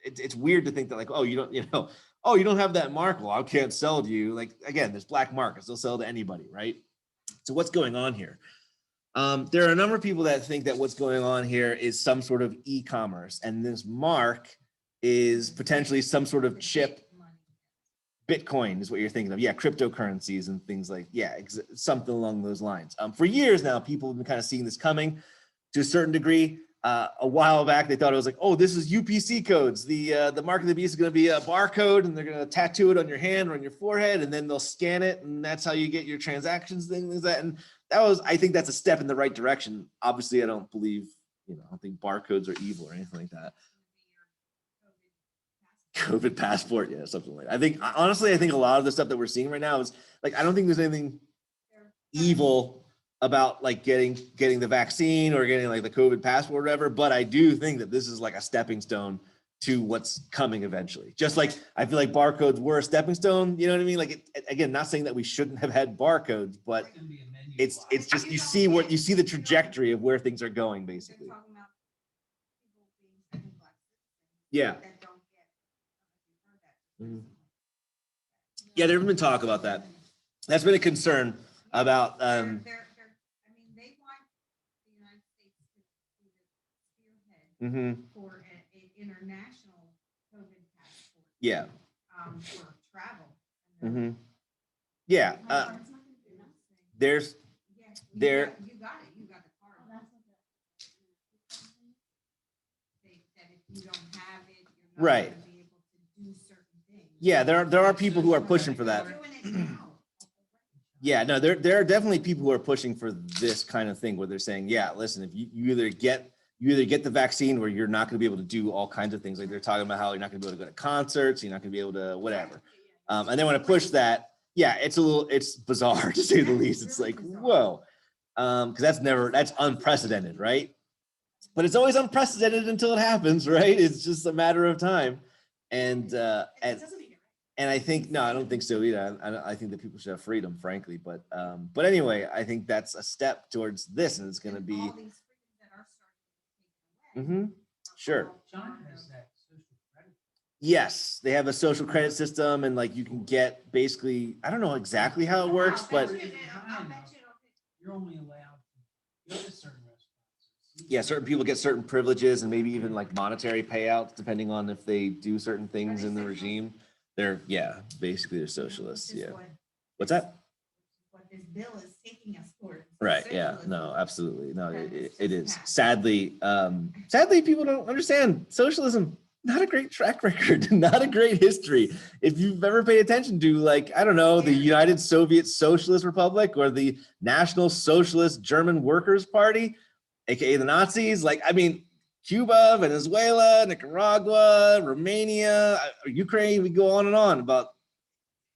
It's weird to think that you don't have that mark. Well, I can't sell to you. Again, there's black markets. They'll sell to anybody, right? So what's going on here? There are a number of people that think that what's going on here is some sort of e-commerce, and this mark is potentially some sort of chip. Bitcoin is what you're thinking of. Yeah, cryptocurrencies and things something along those lines. For years now, people have been kind of seeing this coming to a certain degree. A while back, they thought it was like, oh, this is UPC codes. The mark of the beast is going to be a barcode, and they're going to tattoo it on your hand or on your forehead, and then they'll scan it, and that's how you get your transactions, things like that. And I think that's a step in the right direction. Obviously, I don't believe, I don't think barcodes are evil or anything like that. COVID passport, yeah, something like that. I think a lot of the stuff that we're seeing right now is I don't think there's anything evil about getting the vaccine or getting the COVID passport or whatever, but I do think that this is a stepping stone to what's coming eventually. Just like I feel like barcodes were a stepping stone, you know what I mean? Like again, not saying that we shouldn't have had barcodes, but It's gonna be a menu it's line. just you see the trajectory of where things are going They're basically. talking about people being second class citizens Yeah. that don't get, heard that. Mhm. Yeah, there's been talk about that. That's been a concern about I mean, they want the United States to be the spearhead mhm, for an international COVID passport, yeah. for travel. Mhm. Yeah. It's not gonna do nothing. There's Yeah, there you got it, you got the card. Oh, that's what That if you don't have it, you're not Right. gonna be able to do certain things. yeah, there are people who are pushing for that. They're doing it now. Yeah, no, there are definitely people who are pushing for this kind of thing where they're saying, yeah, listen, if you either get the vaccine where you're not going to be able to do all kinds of things, like they're talking about how you're not going to be able to go to concerts, you're not going to be able to whatever. And they want to push that. Yeah, it's bizarre to say the least. It's like, whoa, because that's unprecedented, right? But it's always unprecedented until it happens, right? It's just a matter of time. And and I think no, I don't think so either. I think that people should have freedom, frankly. But anyway, I think that's a step towards this, and it's going to be. All these freedoms that are starting to be taken away. Sure. John has that social credit. Yes, they have a social credit system, and like you can get basically, I don't know exactly how it works, but You're only allowed to go to certain restaurants. yeah, certain people get certain privileges and maybe even like monetary payouts depending on if they do certain things in the regime. Basically they're socialists. Yeah. What's that? What this bill is taking us towards. Right. Yeah. Socialism. No, absolutely. No, And it it's is. just passed. Sadly, people don't understand socialism. Not a great track record, not a great history. If you've ever paid attention to, like, I don't know, the United Soviet Socialist Republic or the National Socialist German Workers' Party, aka the Nazis, like, I mean, Cuba, Venezuela, Nicaragua, Romania, Ukraine, we go on and on about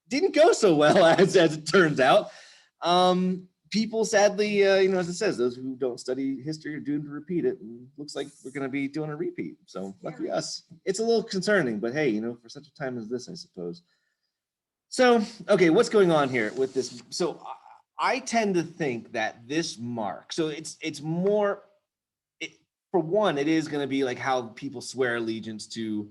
didn't go so well as it turns out. People sadly, as it says, those who don't study history are doomed to repeat it. And looks like we're going to be doing a repeat. So lucky us. It's a little concerning, but hey, for such a time as this, I suppose. So, okay, what's going on here with this? So I tend to think that this mark, so it's more, for one, it is going to be like how people swear allegiance to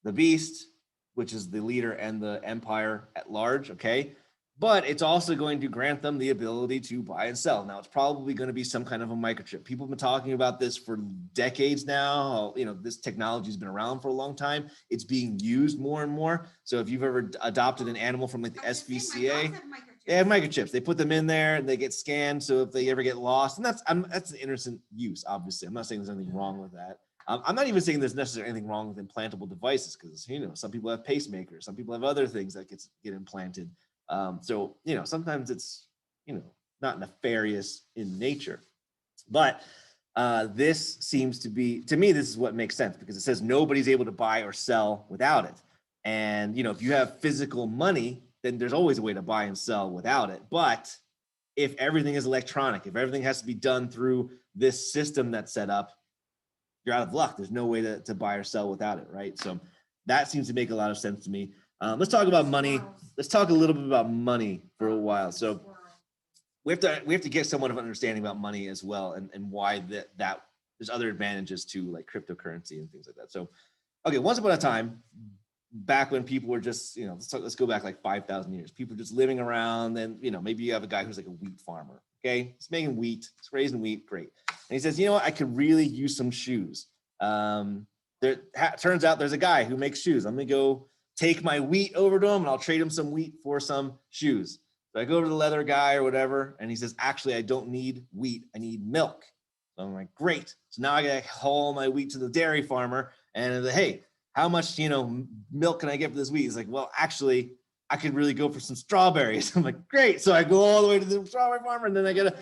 the beast, which is the leader and the empire at large, okay? But it's also going to grant them the ability to buy and sell. Now, it's probably going to be some kind of a microchip. People have been talking about this for decades now. This technology has been around for a long time. It's being used more and more. So if you've ever adopted an animal from like the SPCA, they have microchips. They put them in there and they get scanned. So if they ever get lost, and that's an innocent use, obviously. I'm not saying there's anything wrong with that. I'm not even saying there's necessarily anything wrong with implantable devices because, some people have pacemakers. Some people have other things that get implanted. So, sometimes it's, not nefarious in nature. But this seems to be, to me, this is what makes sense because it says nobody's able to buy or sell without it. And, if you have physical money, then there's always a way to buy and sell without it. But if everything is electronic, if everything has to be done through this system that's set up, you're out of luck. There's no way to buy or sell without it, right? So that seems to make a lot of sense to me. Let's talk about money. Let's talk a little bit about money for a while. So we have to get somewhat of an understanding about money as well, and why that there's other advantages to like cryptocurrency and things like that. So, okay, once upon a time, back when people were just, let's go back like 5,000 years. People were just living around, and maybe you have a guy who's like a wheat farmer. Okay, he's making wheat, he's raising wheat, great. And he says, I could really use some shoes. Turns out there's a guy who makes shoes. I'm gonna go take my wheat over to him and I'll trade him some wheat for some shoes. So I go to the leather guy or whatever, and he says, actually, I don't need wheat, I need milk. So I'm like, great. So now I gotta haul my wheat to the dairy farmer and hey, how much, milk can I get for this wheat? He's like, well, actually, I could really go for some strawberries. I'm like, great. So I go all the way to the strawberry farmer, and then I get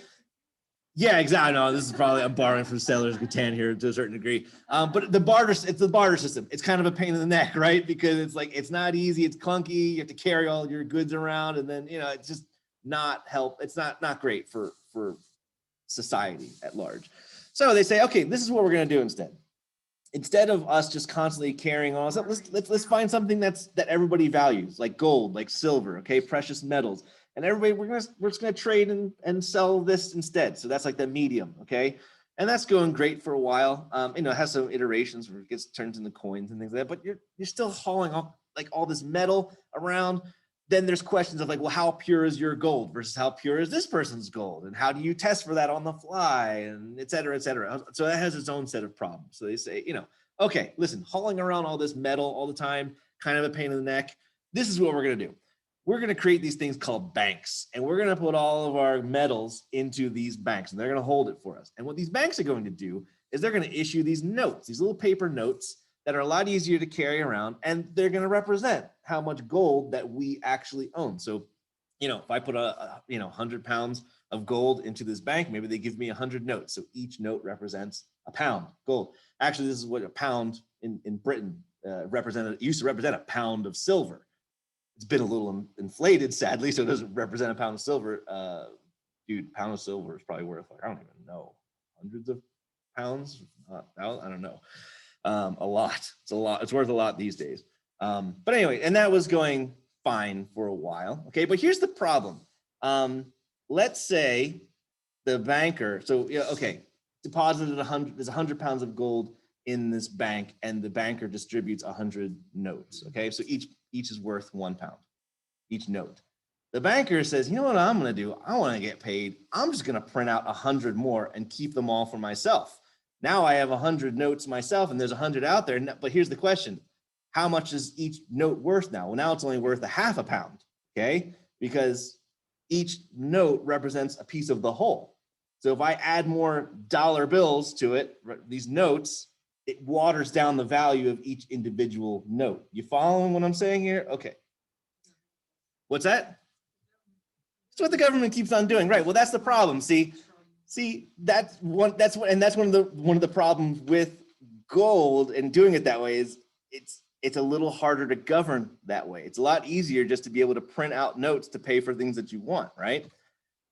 yeah, exactly. No, this is probably, I'm borrowing from Settlers of Catan here to a certain degree. But it's the barter system. It's kind of a pain in the neck, right? Because it's like, it's not easy, it's clunky, you have to carry all your goods around, and then, it's just it's not great for society at large. So they say, okay, this is what we're gonna do instead. instead of us just constantly carrying on, let's find something that everybody values, like gold, like silver, okay, precious metals, and everybody we're just gonna trade and sell this instead. So that's like the medium, okay, and that's going great for a while. It has some iterations where it gets turned into coins and things like that, but you're still hauling up like all this metal around. Then there's questions of like, well, how pure is your gold versus how pure is this person's gold? And how do you test for that on the fly, and et cetera, et cetera. So that has its own set of problems. So they say, okay, listen, hauling around all this metal all the time, kind of a pain in the neck. This is what we're going to do. We're going to create these things called banks, and we're going to put all of our metals into these banks, and they're going to hold it for us. And what these banks are going to do is they're going to issue these notes, these little paper notes that are a lot easier to carry around, and they're going to represent how much gold that we actually own. So, if I put 100 pounds of gold into this bank, maybe they give me 100 notes. So each note represents a pound gold. Actually, this is what a pound in Britain used to represent a pound of silver. It's been a little inflated, sadly, so it doesn't represent a pound of silver. Dude, pound of silver is probably worth, like, I don't even know, hundreds of pounds? I don't know. A lot. It's a lot. It's worth a lot these days. But anyway, and that was going fine for a while. Okay, but here's the problem. Let's say the banker, deposited 100, there's 100 pounds of gold in this bank, and the banker distributes 100 notes. Okay, so each is worth 1 pound, each note. The banker says, you know what I'm going to do? I want to get paid. I'm just going to print out 100 more and keep them all for myself. Now I have 100 notes myself, and there's 100 out there. But here's the question. How much is each note worth now? Well, now it's only worth a half a pound, okay? Because each note represents a piece of the whole. So if I add more dollar bills to it, these notes, it waters down the value of each individual note. You following what I'm saying here? Okay. What's that? That's what the government keeps on doing, right? Well, that's the problem. See, that's one of the problems with gold and doing it that way is it's a little harder to govern that way. It's a lot easier just to be able to print out notes to pay for things that you want, right?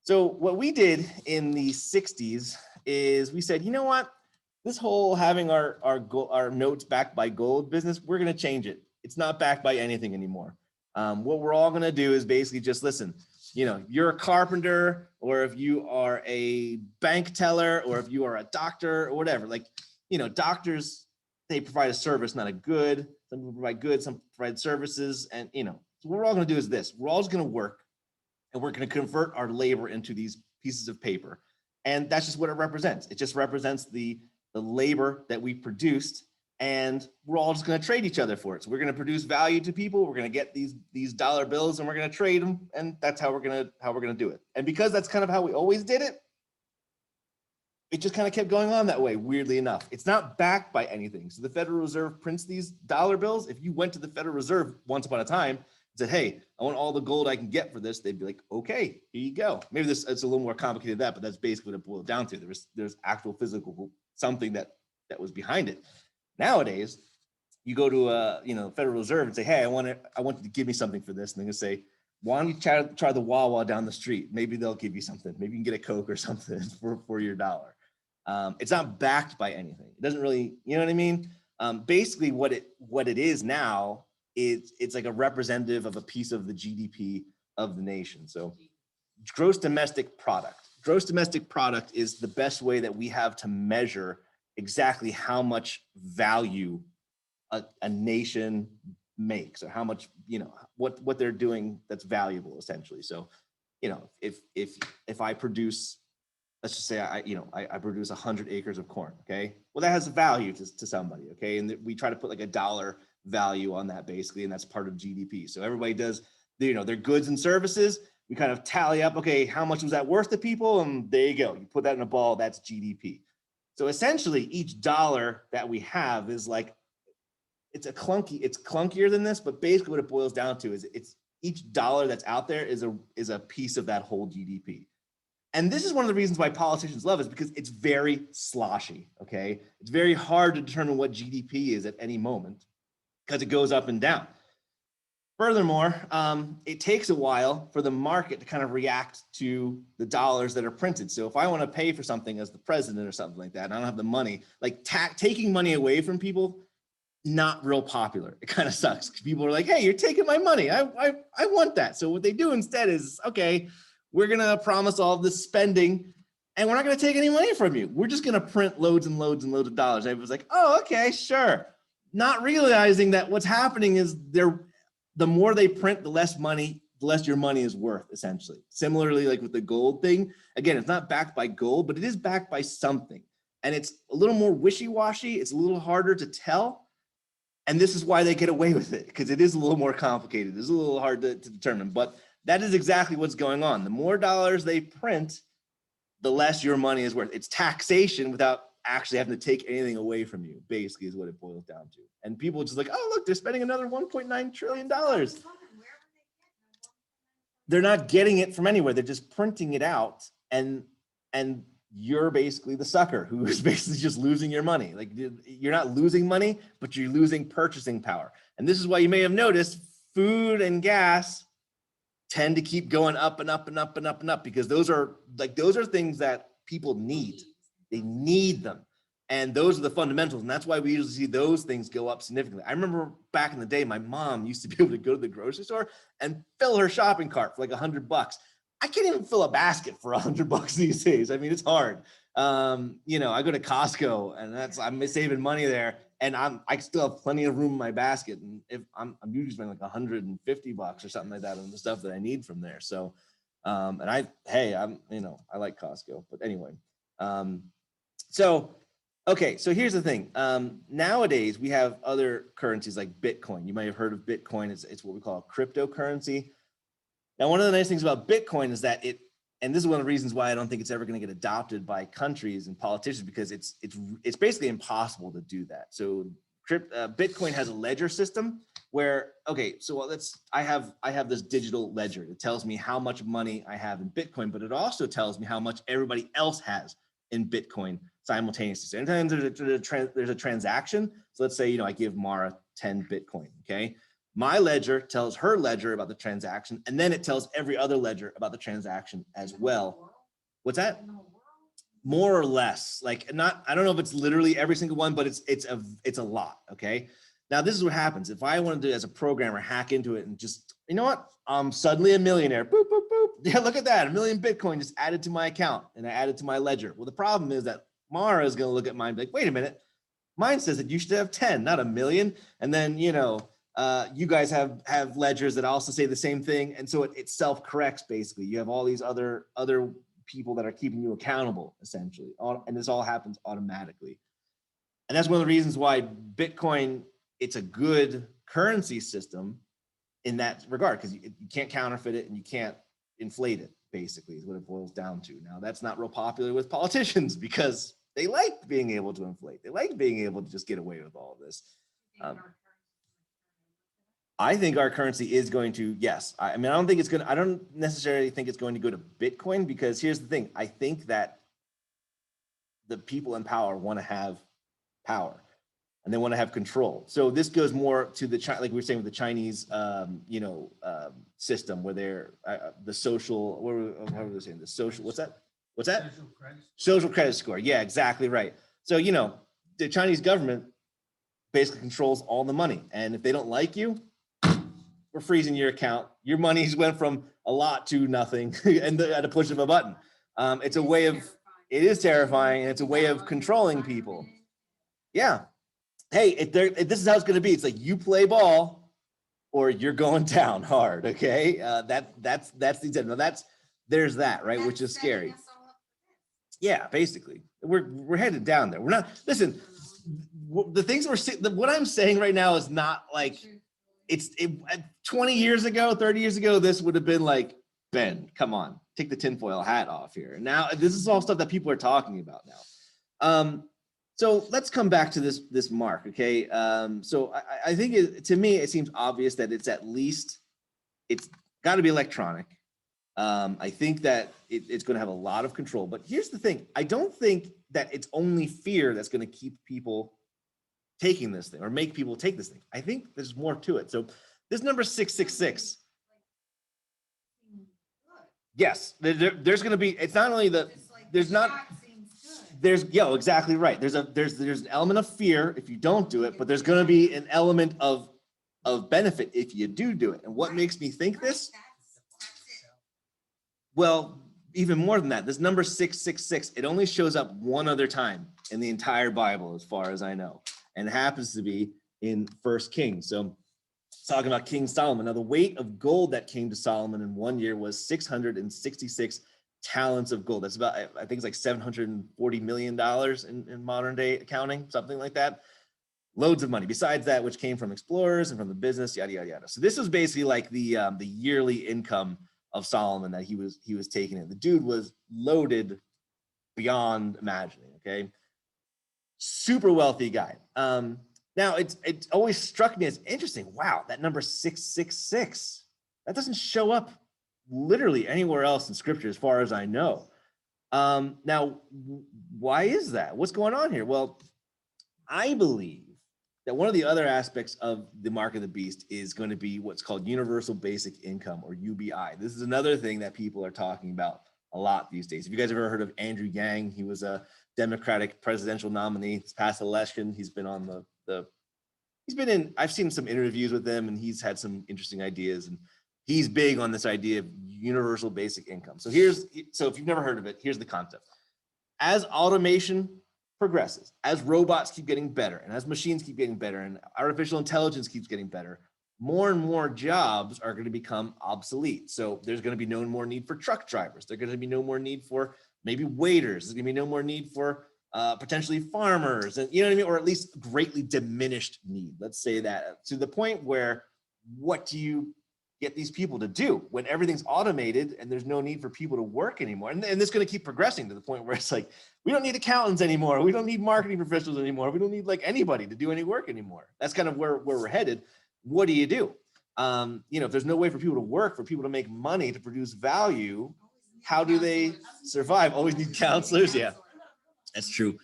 So what we did in the 60s is we said, you know what? This whole having our notes backed by gold business, we're going to change it. It's not backed by anything anymore. What we're all going to do is basically just listen. You're a carpenter, or if you are a bank teller, or if you are a doctor or whatever, doctors, they provide a service, not a good. Some people provide goods, some provide services. And, so what we're all going to do is this. We're all just going to work, and we're going to convert our labor into these pieces of paper. And that's just what it represents. It just represents the labor that we produced, and we're all just going to trade each other for it. So we're going to produce value to people. We're going to get these dollar bills, and we're going to trade them, and that's how we're going to do it. And because that's kind of how we always did it, it just kind of kept going on that way. Weirdly enough, it's not backed by anything. So the Federal Reserve prints these dollar bills. If you went to the Federal Reserve once upon a time and said, "Hey, I want all the gold I can get for this," they'd be like, "Okay, here you go." Maybe it's a little more complicated than that, but that's basically what it boiled down to. There's actual physical something that was behind it. Nowadays, you go to Federal Reserve and say, "Hey, I want you to give me something for this," and they're gonna say, "Why don't you try the Wawa down the street? Maybe they'll give you something. Maybe you can get a Coke or something for your dollar." It's not backed by anything. It doesn't really, you know what I mean? Basically, what it is now is it's like a representative of a piece of the GDP of the nation. So, gross domestic product. Gross domestic product is the best way that we have to measure exactly how much value a nation makes, or how much, what they're doing that's valuable, essentially. So, if I produce, let's just say I produce 100 acres of corn, okay? Well, that has a value to somebody, okay? And we try to put like a dollar value on that, basically, and that's part of GDP. So everybody does, their goods and services. We kind of tally up, okay, how much was that worth to people? And there you go. You put that in a ball, that's GDP. So essentially, each dollar that we have is like, it's clunkier than this, but basically what it boils down to is it's each dollar that's out there is a piece of that whole GDP. And this is one of the reasons why politicians love it, is because it's very sloshy, okay? It's very hard to determine what GDP is at any moment because it goes up and down. Furthermore, it takes a while for the market to kind of react to the dollars that are printed. So if I want to pay for something as the president or something like that, and I don't have the money, like taking money away from people, not real popular. It kind of sucks. People are like, hey, you're taking my money. I want that. So what they do instead is, okay, we're going to promise all this spending and we're not going to take any money from you. We're just going to print loads and loads and loads of dollars. Everyone's like, oh, okay, sure. Not realizing that what's happening is the more they print, the less your money is worth, essentially. Similarly, like with the gold thing, again, it's not backed by gold, but it is backed by something. And it's a little more wishy-washy. It's a little harder to tell. And this is why they get away with it, because it is a little more complicated. It's a little hard to determine, but that is exactly what's going on. The more dollars they print, the less your money is worth. It's taxation without actually having to take anything away from you, basically is what it boils down to. And people are just like, oh, look, they're spending another $1.9 trillion. They're not getting it from anywhere. They're just printing it out, and you're basically the sucker who is basically just losing your money. Like, you're not losing money, but you're losing purchasing power. And this is why you may have noticed food and gas tend to keep going up and up and up and up and up, because those are things that people need. They need them. And those are the fundamentals. And that's why we usually see those things go up significantly. I remember back in the day, my mom used to be able to go to the grocery store and fill her shopping cart for like $100. I can't even fill a basket for $100 these days. I mean, it's hard. You know, I go to Costco and I'm saving money there, and I still have plenty of room in my basket. And if I'm usually spending like $150 or something like that on the stuff that I need from there. So, I'm I like Costco, but anyway. Okay, so here's the thing. Nowadays we have other currencies like Bitcoin. You might have heard of Bitcoin. It's what we call a cryptocurrency. Now, one of the nice things about Bitcoin is that and this is one of the reasons why I don't think it's ever going to get adopted by countries and politicians, because it's basically impossible to do that. So Bitcoin has a ledger system where, okay, so I have this digital ledger. It tells me how much money I have in Bitcoin, but it also tells me how much everybody else has in Bitcoin simultaneously. So anytime there's a transaction, so let's say, I give Mara 10 Bitcoin, okay? My ledger tells her ledger about the transaction, and then it tells every other ledger about the transaction as well. What's that? More or less, like I don't know if it's literally every single one, but it's a lot, okay? Now, this is what happens. If I wanted to, as a programmer, hack into it and just, you know what? I'm suddenly a millionaire. Boop, boop, boop. Yeah, look at that. 1 million Bitcoin just added to my account, and I added to my ledger. Well, the problem is that Mara is going to look at mine and be like, wait a minute. Mine says that you should have 10, not 1 million. And then, you guys have ledgers that also say the same thing. And so it self-corrects, basically. You have all these other people that are keeping you accountable, essentially. And this all happens automatically. And that's one of the reasons why Bitcoin, it's a good currency system in that regard, because you can't counterfeit it and you can't inflate it, basically, is what it boils down to. Now, that's not real popular with politicians because they like being able to inflate. They like being able to just get away with all of this. I think our currency is going to, yes. I don't necessarily think it's going to go to Bitcoin, because here's the thing. I think that the people in power want to have power and they want to have control. So this goes more to like we were saying with the Chinese, system where they're the social, how were they saying? The social, what's that? What's that? Social credit score. Yeah, exactly right. So, the Chinese government basically controls all the money. And if they don't like you, we're freezing your account. Your money's went from a lot to nothing and at a push of a button. It's a way of, it is terrifying, and it's a way of controlling people. Yeah. Hey, this is how it's going to be. It's like you play ball or you're going down hard. Okay. That's the extent. Now there's that, right? Which is scary. Yeah, basically we're headed down there. We're not, listen, the things what I'm saying right now is not like, 20 years ago, 30 years ago, this would have been like, Ben, come on, take the tinfoil hat off here. Now, this is all stuff that people are talking about now. So let's come back to this mark, okay? So I think to me, it seems obvious that it's got to be electronic. I think that it's going to have a lot of control. But here's the thing. I don't think that it's only fear that's going to keep people taking this thing or make people take this thing. I think there's more to it. So This number 666. Seems good. Yes, there's going to be. It's not only the. Just like There's the not. shot seems good. There's exactly right. There's an element of fear if you don't do it, but there's going to be an element of benefit if you do it. And what Right. makes me think Right, this? that's it. Well, even more than that, this number 666, it only shows up one other time in the entire Bible, as far as I know, and it happens to be in First Kings. So talking about King Solomon. Now, the weight of gold that came to Solomon in 1 year was 666 talents of gold. That's about, I think it's like $740 million in modern day accounting, something like that. Loads of money. Besides that, which came from explorers and from the business, yada, yada, yada. So this was basically like the yearly income of Solomon that he was taking in. The dude was loaded beyond imagining, okay? Super wealthy guy. Now, it always struck me as interesting. Wow, that number 666, that doesn't show up literally anywhere else in scripture as far as I know. Now, why is that? What's going on here? Well, I believe that one of the other aspects of the mark of the beast is going to be what's called universal basic income, or UBI. This is another thing that people are talking about a lot these days. Have you guys ever heard of Andrew Yang? He was a Democratic presidential nominee. This past election, he's been on he's been in, I've seen some interviews with him, and he's had some interesting ideas, and he's big on this idea of universal basic income. So if you've never heard of it, here's the concept. As automation progresses, as robots keep getting better, and as machines keep getting better, and artificial intelligence keeps getting better, more and more jobs are going to become obsolete. So there's going to be no more need for truck drivers. There's going to be no more need for maybe waiters. There's going to be no more need for potentially farmers, and you know what I mean, or at least greatly diminished need. Let's say that, to the point where, what do you get these people to do when everything's automated and there's no need for people to work anymore? And this is going to keep progressing to the point where it's like, we don't need accountants anymore. We don't need marketing professionals anymore. We don't need like anybody to do any work anymore. That's kind of where we're headed. What do? If there's no way for people to work, for people to make money, to produce value, how do they survive? Always need counselors. Yeah, that's true.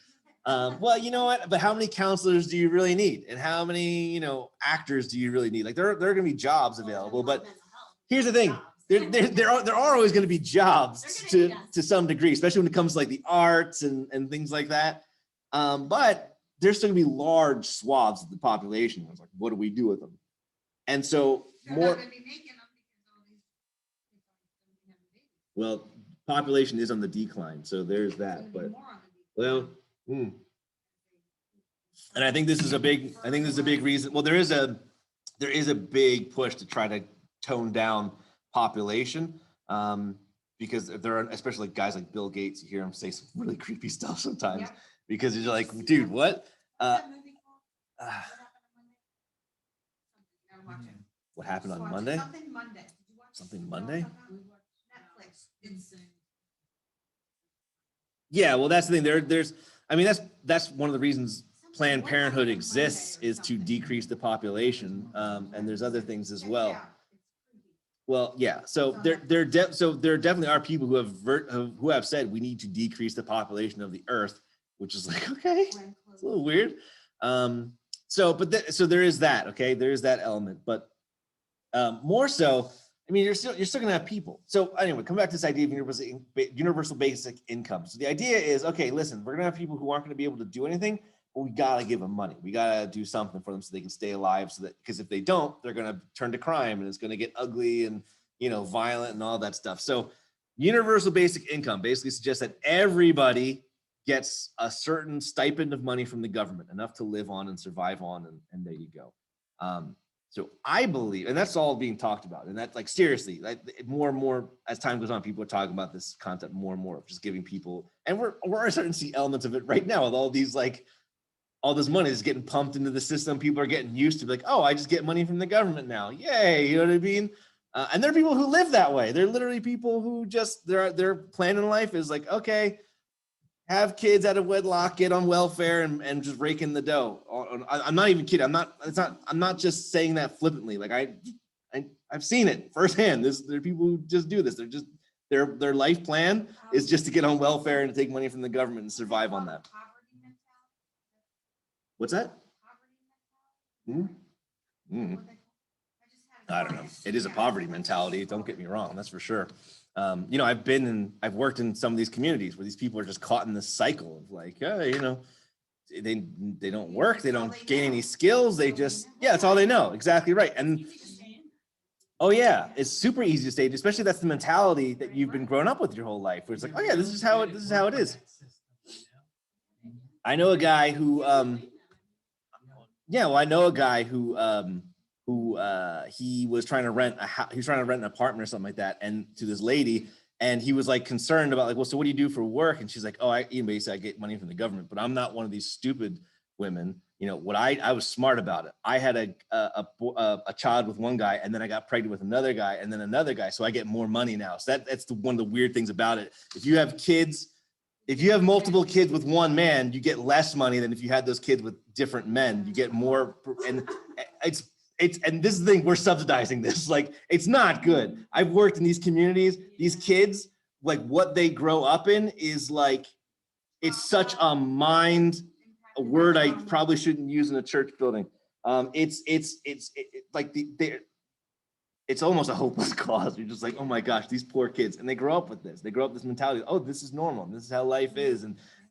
Well, you know what? But how many counselors do you really need? And how many, actors do you really need? Like there are going to be jobs available, but here's the thing. There are always going to be jobs to some degree, especially when it comes to like the arts and things like that. But there's still going to be large swaths of the population. I was like, what do we do with them? And so They're more. not gonna be making them because all these people are gonna have babies. Well, population is on the decline, so there's that. It's gonna But be more on the decline. well, and I think this is a big reason. Well, there is a big push to try to tone down population, because if there are, especially like guys like Bill Gates, you hear him say some really creepy stuff sometimes, Yeah. because you're like, dude, what? What's that movie called? What happened on Monday? You gotta watch it. What happened on Monday? Something Monday. Did you watch it? Something You know Monday? what I'm talking about? Netflix. It's Yeah, well, that's the thing. That's one of the reasons Planned Parenthood exists, is to decrease the population, and there's other things as well. Yeah, it's creepy. Well, yeah. So there definitely are people who have said we need to decrease the population of the Earth, which is like, okay, it's a little weird. So there is that. Okay, there is that element, but more so, I mean, you're still gonna have people. So anyway, come back to this idea of universal basic income. So the idea is, okay, listen, we're gonna have people who aren't gonna be able to do anything, but we gotta give them money. We gotta do something for them so they can stay alive. So that, because if they don't, they're gonna turn to crime, and it's gonna get ugly and violent and all that stuff. So universal basic income basically suggests that everybody gets a certain stipend of money from the government, enough to live on and survive on, and there you go. So I believe, and that's all being talked about, and that's like, seriously, like more and more as time goes on, people are talking about this concept more and more of just giving people, and we're starting to see elements of it right now with all these all this money is getting pumped into the system. People are getting used to like, oh, I just get money from the government now. Yay, you know what I mean? And there are people who live that way. They're literally people who just their plan in life is like, okay, have kids out of wedlock, get on welfare, and just rake in the dough. I'm not even kidding. I'm not just saying that flippantly. Like I've seen it firsthand. There are people who just do this. They're just their life plan is just to get on welfare and to take money from the government and survive on that. Poverty mentality? What's that? Poverty mentality? Mm-hmm. What they call- I just had a I don't know. It is a poverty mentality. Don't get me wrong. That's for sure. I've worked in some of these communities where these people are just caught in this cycle of like, they don't work, they don't gain any skills. They just, that's all they know. Exactly right. And Easy to stay in. oh yeah, it's super easy to stage, especially that's the mentality that you've been growing up with your whole life. Where it's like, oh yeah, this is how it is. I know a guy who, I know a guy who he was trying to rent he was trying to rent an apartment or something like that, and to this lady, and he was like concerned about like, well, so what do you do for work? And she's like, oh, basically I get money from the government, but I'm not one of these stupid women. You know what? I was smart about it. I had a child with one guy, and then I got pregnant with another guy, and then another guy. So I get more money now. So that's one of the weird things about it. If you have kids, if you have multiple kids with one man, you get less money than if you had those kids with different men. You get more, and and this is the thing, we're subsidizing this. Like, it's not good. I've worked in these communities, these kids, like what they grow up in is like, it's such a word I probably shouldn't use in a church building. It's like it's almost a hopeless cause. You're just like, oh my gosh, these poor kids. And they grow up with this. They grow up with this mentality, oh, this is normal. This is how life is.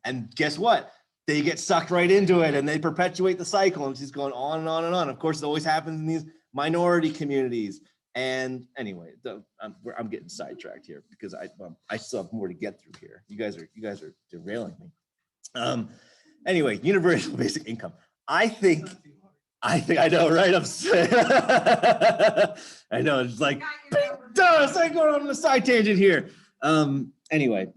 And guess what? They get sucked right into it and they perpetuate the cycle, and it's just going on and on and on. Of course, it always happens in these minority communities. And anyway, I'm getting sidetracked here because I still have more to get through here. You guys are derailing me. Anyway, universal basic income. I think I know, right? I'm saying, I know, it's like, I'm going on a side tangent here. Anyway,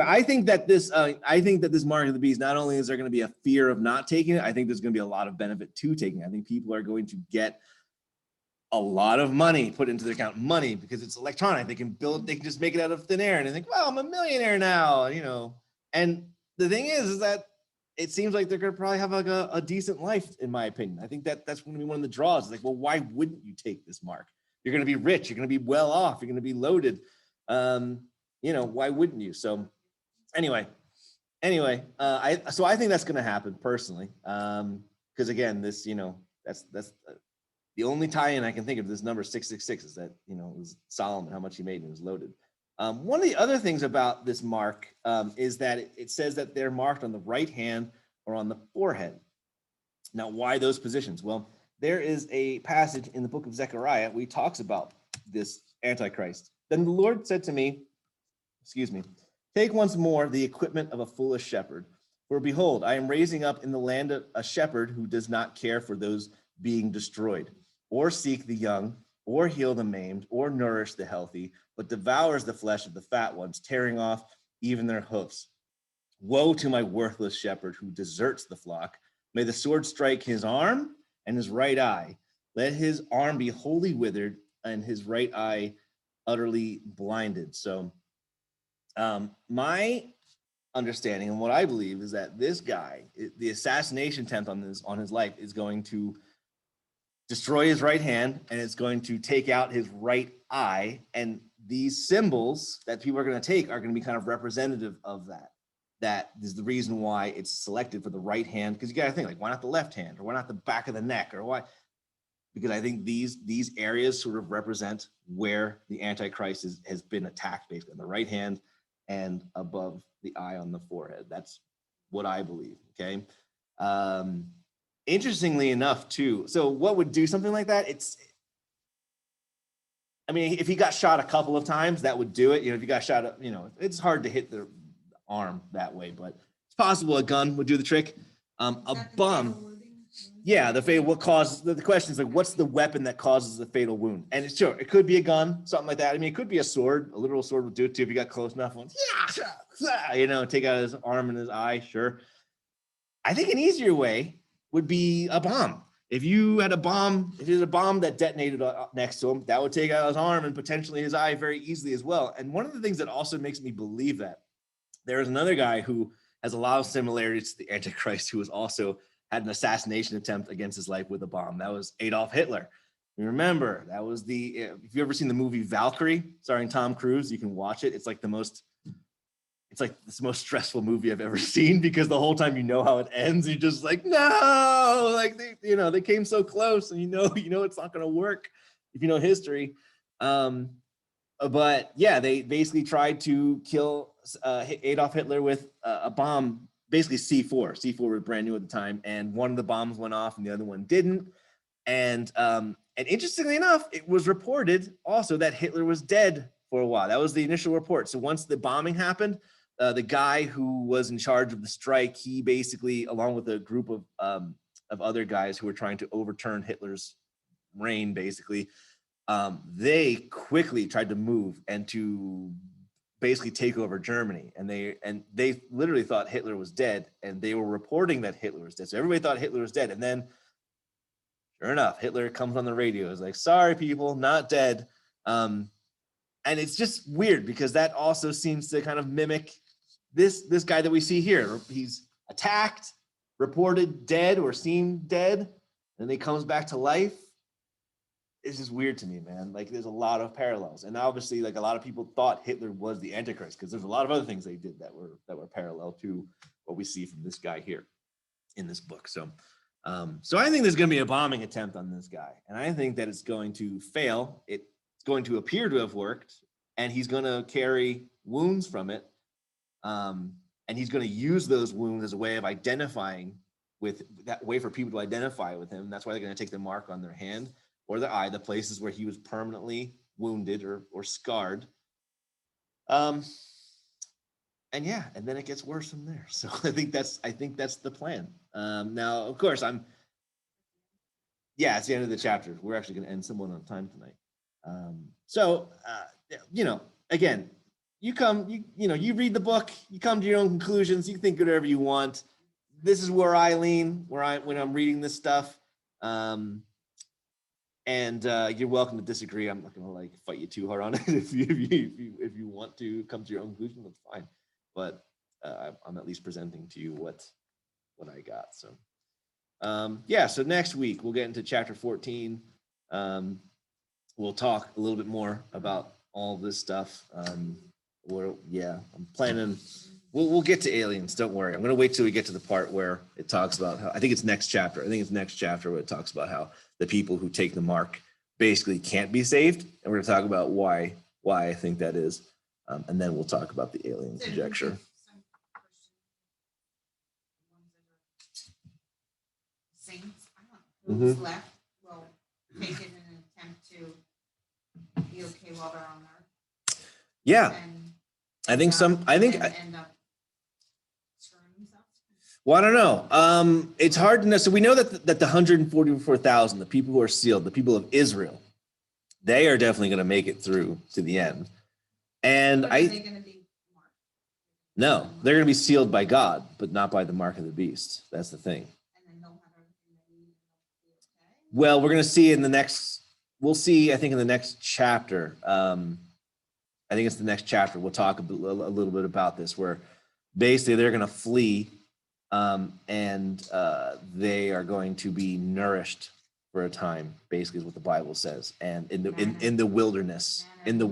I think that this mark of the beast, not only is there going to be a fear of not taking it, I think there's going to be a lot of benefit to taking it. I think people are going to get a lot of money put into their account, because it's electronic. They can just make it out of thin air, and they think, well, I'm a millionaire now, And the thing is that it seems like they're going to probably have like a decent life, in my opinion. I think that's going to be one of the draws. It's like, well, why wouldn't you take this mark? You're going to be rich. You're going to be well off. You're going to be loaded. Why wouldn't you? So anyway, I think that's going to happen personally. Because again, this, that's the only tie-in I can think of this number 666 is that, it was Solomon, how much he made, and it was loaded. One of the other things about this mark is that it says that they're marked on the right hand or on the forehead. Now, why those positions? Well, there is a passage in the book of Zechariah where he talks about this Antichrist. Then the Lord said to me, take once more the equipment of a foolish shepherd. For behold, I am raising up in the land a shepherd who does not care for those being destroyed, or seek the young, or heal the maimed, or nourish the healthy, but devours the flesh of the fat ones, tearing off even their hoofs. Woe to my worthless shepherd who deserts the flock. May the sword strike his arm and his right eye. Let his arm be wholly withered and his right eye utterly blinded. So my understanding and what I believe is that this guy, the assassination attempt on his life is going to destroy his right hand, and it's going to take out his right eye. And these symbols that people are going to take are going to be kind of representative of that. That is the reason why it's selected for the right hand, because you got to think, like, why not the left hand, or why not the back of the neck, or why? Because I think these areas sort of represent where the Antichrist has been attacked, basically on the right hand and above the eye on the forehead. That's what I believe. Okay. Interestingly enough, too. So what would do something like that? If he got shot a couple of times, that would do it. If you got shot, it's hard to hit the arm that way, but it's possible a gun would do the trick. A bomb. Yeah, what causes the question is like, what's the weapon that causes the fatal wound? And it's sure, it could be a gun, something like that. It could be a sword. A literal sword would do it too if you got close enough. Take out his arm and his eye. Sure. I think an easier way would be a bomb. If you had a bomb, that detonated next to him, that would take out his arm and potentially his eye very easily as well. And one of the things that also makes me believe that, there is another guy who has a lot of similarities to the Antichrist, who was also had an assassination attempt against his life with a bomb. That was Adolf Hitler. You remember, that was if you've ever seen the movie Valkyrie starring Tom Cruise, you can watch it. It's like the most stressful movie I've ever seen, because the whole time how it ends, you're just like, no, like they came so close, and it's not going to work. if you know history. But yeah, they basically tried to kill Adolf Hitler with a bomb, basically C4. C4 was brand new at the time, and one of the bombs went off and the other one didn't. And interestingly enough, it was reported also that Hitler was dead for a while. That was the initial report. So once the bombing happened, the guy who was in charge of the strike, he basically, along with a group of other guys who were trying to overturn Hitler's reign, basically, they quickly tried to move and to basically take over Germany. And they literally thought Hitler was dead, and they were reporting that Hitler was dead. So everybody thought Hitler was dead. And then sure enough, Hitler comes on the radio. It's like, sorry, people, not dead. And it's just weird because that also seems to kind of mimic this guy that we see here. He's attacked, reported dead or seemed dead, and he comes back to life. It's just weird to me, man. Like, there's a lot of parallels, and obviously, like, a lot of people thought Hitler was the antichrist because there's a lot of other things they did that were parallel to what we see from this guy here in this book. So I think there's going to be a bombing attempt on this guy, and I think that it's going to fail. It's going to appear to have worked, and he's going to carry wounds from it, and he's going to use those wounds as a way of identifying with that way for people to identify with him. That's why they're going to take the mark on their hand or their eye, the places where he was permanently wounded or scarred. And yeah, and then it gets worse from there. So I think that's the plan. Now, of course, it's the end of the chapter. We're actually going to end somewhat on time tonight. Again, you read the book, you come to your own conclusions, you think whatever you want. This is where I lean, when I'm reading this stuff. And you're welcome to disagree. I'm not gonna fight you too hard on it. If you want to come to your own conclusion, that's fine. But I'm at least presenting to you what I got. So so next week we'll get into chapter 14. We'll talk a little bit more about all this stuff. I'm planning. We'll get to aliens. Don't worry. I'm gonna wait till we get to the part where it talks about how. I think it's next chapter where it talks about how the people who take the mark basically can't be saved, and we're gonna talk about why I think that is, and then we'll talk about the alien conjecture. Saints, I don't know who's left will take it in an attempt to be okay while they're on Earth. Yeah, And I think end up screwing themselves. Well, I don't know. It's hard to know. So we know that the 144,000, the people who are sealed, the people of Israel, they are definitely going to make it through to the end. And But are they going to be marked? No, they're going to be sealed by God, but not by the mark of the beast. That's the thing. And then they'll have everything they need and they'll be okay. Well, we're going to see we'll see, I think, in the next chapter. I think it's the next chapter. We'll talk a little bit about this, where basically they're going to flee, and they are going to be nourished for a time, basically is what the Bible says, and in the wilderness, Coming down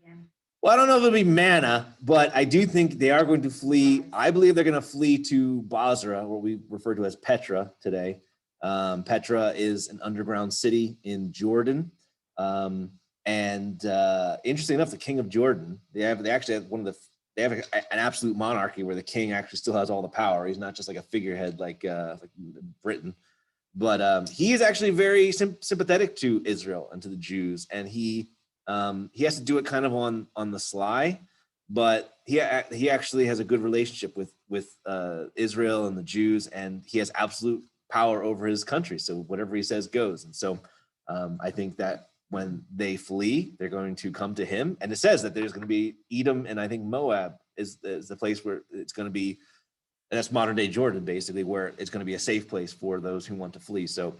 again. Well, I don't know if it'll be manna, but I do think they are going to flee. I believe they're going to flee to Basra, what we refer to as Petra today. Petra is an underground city in Jordan. And interesting enough, the king of Jordan, they actually have an absolute monarchy where the king actually still has all the power. He's not just like a figurehead like Britain, but he is actually very sympathetic to Israel and to the Jews, and he has to do it kind of on the sly, but he actually has a good relationship with Israel and the Jews, and he has absolute power over his country. So whatever he says goes. And so I think that when they flee, they're going to come to him. And it says that there's going to be Edom, and I think Moab is the place where it's going to be, and that's modern day Jordan, basically, where it's going to be a safe place for those who want to flee. So,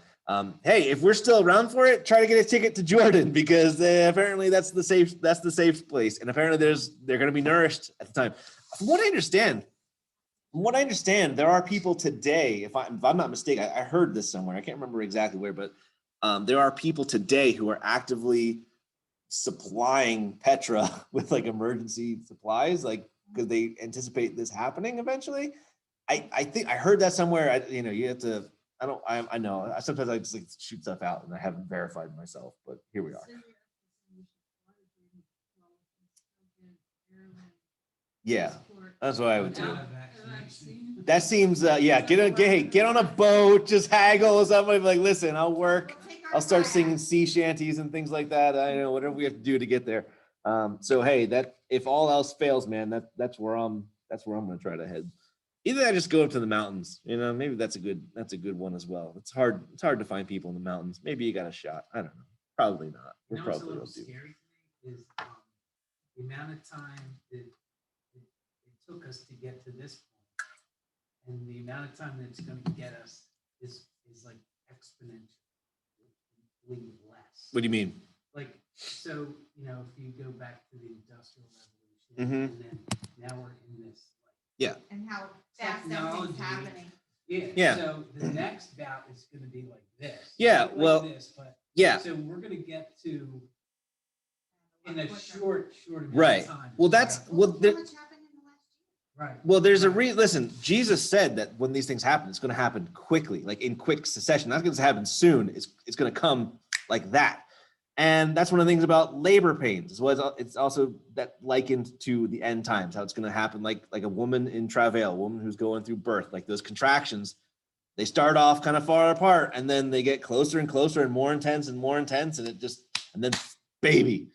hey, if we're still around for it, try to get a ticket to Jordan, because apparently that's the safe place. And apparently they're going to be nourished at the time. From what I understand, there are people today, if I'm not mistaken, I heard this somewhere, I can't remember exactly where, but there are people today who are actively supplying Petra with like emergency supplies, like, because they anticipate this happening eventually. I think I heard that somewhere. You have to, I know. Sometimes I just like shoot stuff out and I haven't verified myself, but here we are. Yeah, that's what I would do. That seems, yeah, get on a boat, just haggle or something. Like, listen, I'll work. I'll start singing sea shanties and things like that. I know whatever we have to do to get there. So hey, that if all else fails, man, that's where I'm gonna try to head. Either I just go up to the mountains, maybe that's a good one as well. It's hard to find people in the mountains. Maybe you got a shot. I don't know. Probably not. What's a Probably little will do. scary to me is the amount of time that it took us to get to this point, and the amount of time that it's going to get us is like exponentially less. What do you mean? Like, so, if you go back to the Industrial Revolution, Mhm. and then now we're in this, And how fast Technology. everything's happening. Yeah. So the next bout is going to be like this. Yeah, Not like well, this, but Yeah. so we're going to get to in a short amount Right. of time. Well, that's So well. much happened in the last year. Right. Well, there's a Right. listen, Jesus said that when these things happen, it's going to happen quickly, like in quick succession. Not going to happen soon. It's going to come like that. And that's one of the things about labor pains. It's also that likened to the end times, how it's going to happen like a woman in travail, a woman who's going through birth, like those contractions. They start off kind of far apart and then they get closer and closer and more intense, and then baby.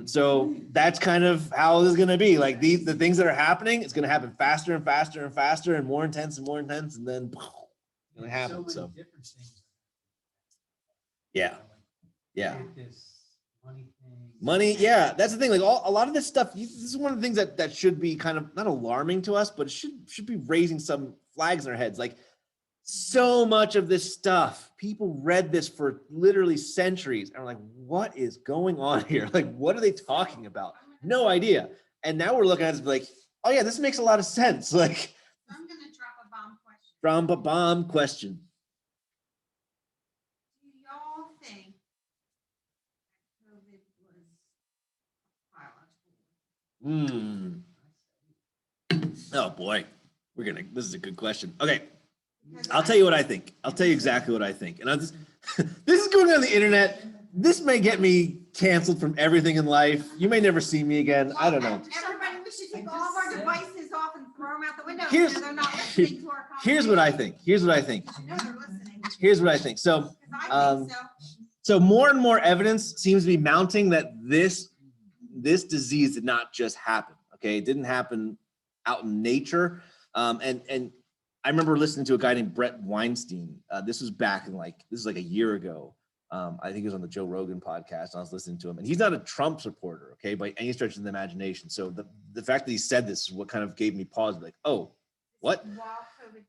So that's kind of how this is going to be. Like the things that are happening, it's going to happen faster and faster and faster and more intense, and then it's going to happen. So So many different things. yeah, yeah. This money thing. Money, yeah, that's the thing. Like a lot of this stuff, this is one of the things that should be kind of not alarming to us, but it should be raising some flags in our heads. Like so much of this stuff, people read this for literally centuries and are like, what is going on here? Like, what are they talking about? No idea. And now we're looking at it and be like, oh yeah, this makes a lot of sense. Like, I'm gonna drop a bomb question. from a bomb question. Do y'all think COVID was biological? Oh boy, this is a good question. Okay. Because I'll tell you what I think. I'll tell you exactly what I think. And this is going on the internet. This may get me canceled from everything in life. You may never see me again. I don't know. Everybody, we should take all of our devices off and throw them out the window. Here's- So they're not listening to our Here's what I think. Here's what I think. You know they're listening. Here's what I think. So, 'Cause I think so. so more and more evidence seems to be mounting that this disease did not just happen. Okay, it didn't happen out in nature. And I remember listening to a guy named Brett Weinstein. This was back in this is like a year ago. I think he was on the Joe Rogan podcast. And I was listening to him, and he's not a Trump supporter, okay, by any stretch of the imagination. So the fact that he said this is what kind of gave me pause. Like, oh, what? While COVID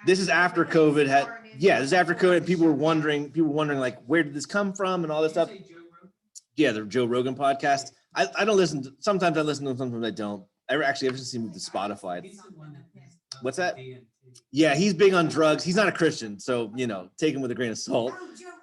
This is after COVID had, yeah, this is after COVID. People were wondering like, where did this come from and all this stuff. Did you say Joe Rogan? Yeah, the Joe Rogan podcast. I don't listen to, sometimes I listen to them, sometimes I don't. Ever since he moved to Spotify. He's the one that has, What's that? DNT. Yeah, he's big on drugs. He's not a Christian, so take him with a grain of salt. Oh, Joe Rogan.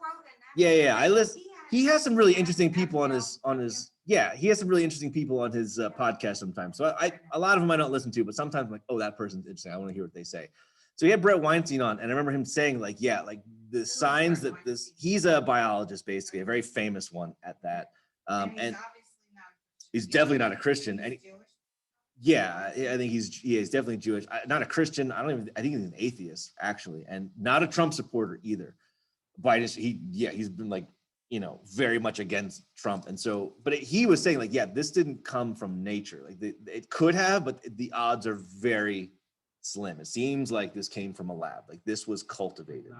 Yeah, I listen. He has some really interesting people on his yeah, he has some really interesting people on his podcast sometimes. So a lot of them I don't listen to, but sometimes I'm like, oh, that person's interesting. I want to hear what they say. So he had Brett Weinstein on, and I remember him saying like the signs that he's a biologist, basically, a very famous one at that. And he's definitely not a Christian. And yeah, I think he's definitely Jewish. Not a Christian. I think he's an atheist, actually, and not a Trump supporter either. But he's been very much against Trump. And so, but he was saying this didn't come from nature. It could have, but the odds are very slim. It seems like this came from a lab. Like this was cultivated.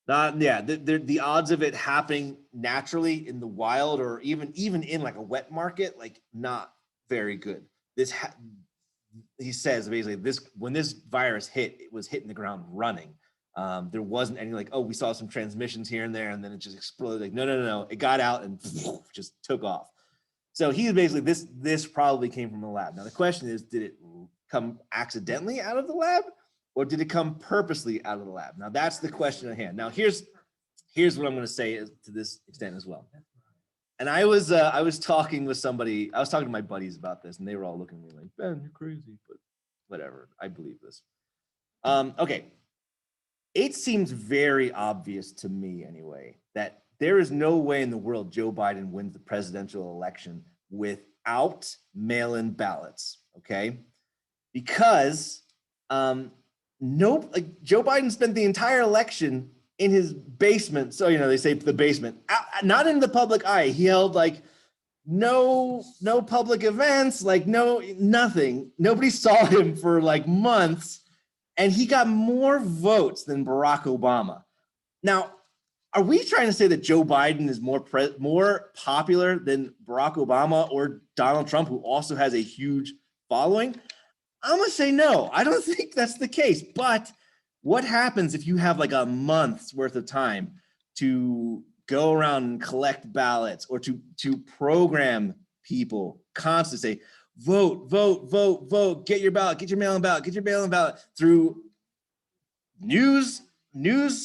The odds of it happening naturally in the wild or even in like a wet market, not very good. He says basically when this virus hit, it was hitting the ground running. There wasn't any we saw some transmissions here and there, and then it just exploded. No. It got out and just took off. So he's basically this probably came from the lab. Now the question is, did it come accidentally out of the lab, or did it come purposely out of the lab? Now that's the question at hand. Now here's what I'm going to say to this extent as well. And I was talking with somebody. I was talking to my buddies about this, and they were all looking at me like, Ben, you're crazy, but whatever. I believe this. Okay. it seems very obvious to me anyway, that there is no way in the world Joe Biden wins the presidential election without mail-in ballots, okay? Because no, like Joe Biden spent the entire election in his basement. So, they say the basement, not in the public eye. He held like no public events, like nothing. Nobody saw him for like months, and he got more votes than Barack Obama. Now, are we trying to say that Joe Biden is more popular than Barack Obama or Donald Trump, who also has a huge following? I'm gonna say no. I don't think that's the case. But what happens if you have like a month's worth of time to go around and collect ballots, or to program people constantly, say, vote, vote, vote, vote, get your ballot, get your mail-in ballot, get your mail-in ballot, through news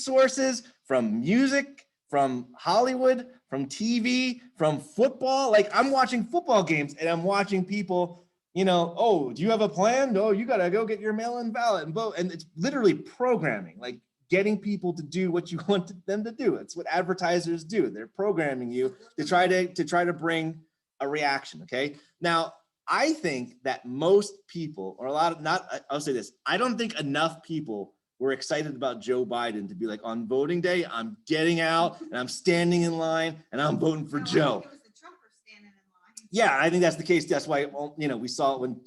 sources, from music, from Hollywood, from TV, from football? Like, I'm watching football games and I'm watching people, oh, do you have a plan? No, you got to go get your mail-in ballot and vote. And it's literally programming, like getting people to do what you want them to do. It's what advertisers do. They're programming you to try to bring a reaction. Okay. Now, I think that most people, or I'll say this, I don't think enough people were excited about Joe Biden to be like, on voting day, I'm getting out and I'm standing in line and I'm voting for Joe. It was the Trumpers standing in line. Yeah, I think that's the case. That's why, we saw when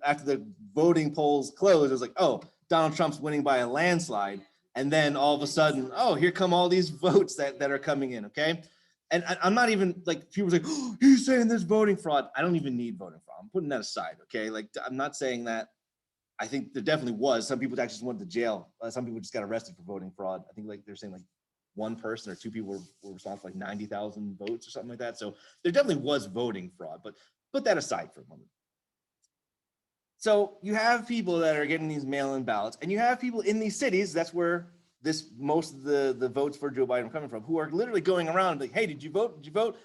after the voting polls closed, it was like, oh, Donald Trump's winning by a landslide. And then all of a sudden, oh, here come all these votes that are coming in, okay? And I'm not even, like, people say, oh, he's saying there's voting fraud. I don't even need voting fraud. I'm putting that aside, okay? Like, I'm not saying that. I think there definitely was. Some people actually just went to jail. Some people just got arrested for voting fraud. I think like they're saying like one person or two people were responsible for like 90,000 votes or something like that. So there definitely was voting fraud, but put that aside for a moment. So you have people that are getting these mail-in ballots, and you have people in these cities, that's where most of the votes for Joe Biden are coming from, who are literally going around like, hey, did you vote? Did you vote?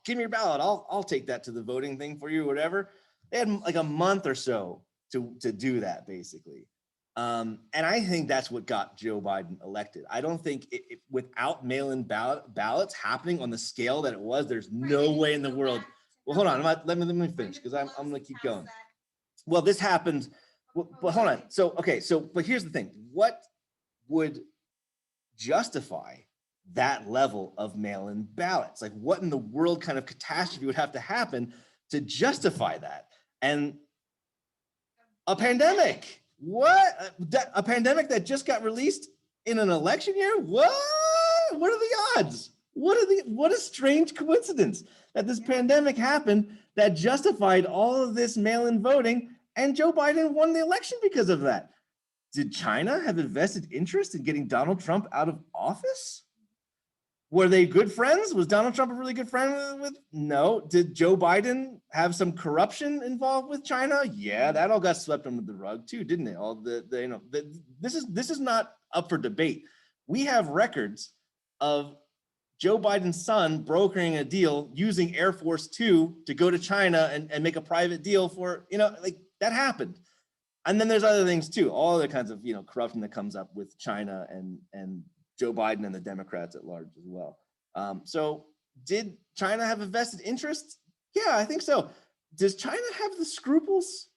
Give me your ballot. I'll take that to the voting thing for you, or whatever. They had like a month or so to do that, basically. And I think that's what got Joe Biden elected. I don't think without mail-in ballots happening on the scale that it was, there's no way in the world. Well, hold on, let me finish, because I'm gonna keep going. Well, this happened, but hold on. But here's the thing. What would justify that level of mail-in ballots? Like, what in the world kind of catastrophe would have to happen to justify that? And a pandemic. What? A pandemic that just got released in an election year? What? What are the odds? What a strange coincidence that this pandemic happened that justified all of this mail-in voting, and Joe Biden won the election because of that. Did China have a vested interest in getting Donald Trump out of office? Were they good friends? Was Donald Trump a really good friend with? No. Did Joe Biden have some corruption involved with China? Yeah, that all got swept under the rug too, didn't it? All this is not up for debate. We have records of Joe Biden's son brokering a deal using Air Force Two to go to China and make a private deal for, like, that happened. And then there's other things too, all other kinds of, corruption that comes up with China and Joe Biden and the Democrats at large as well. So did China have a vested interest? Yeah, I think so. Does China have the scruples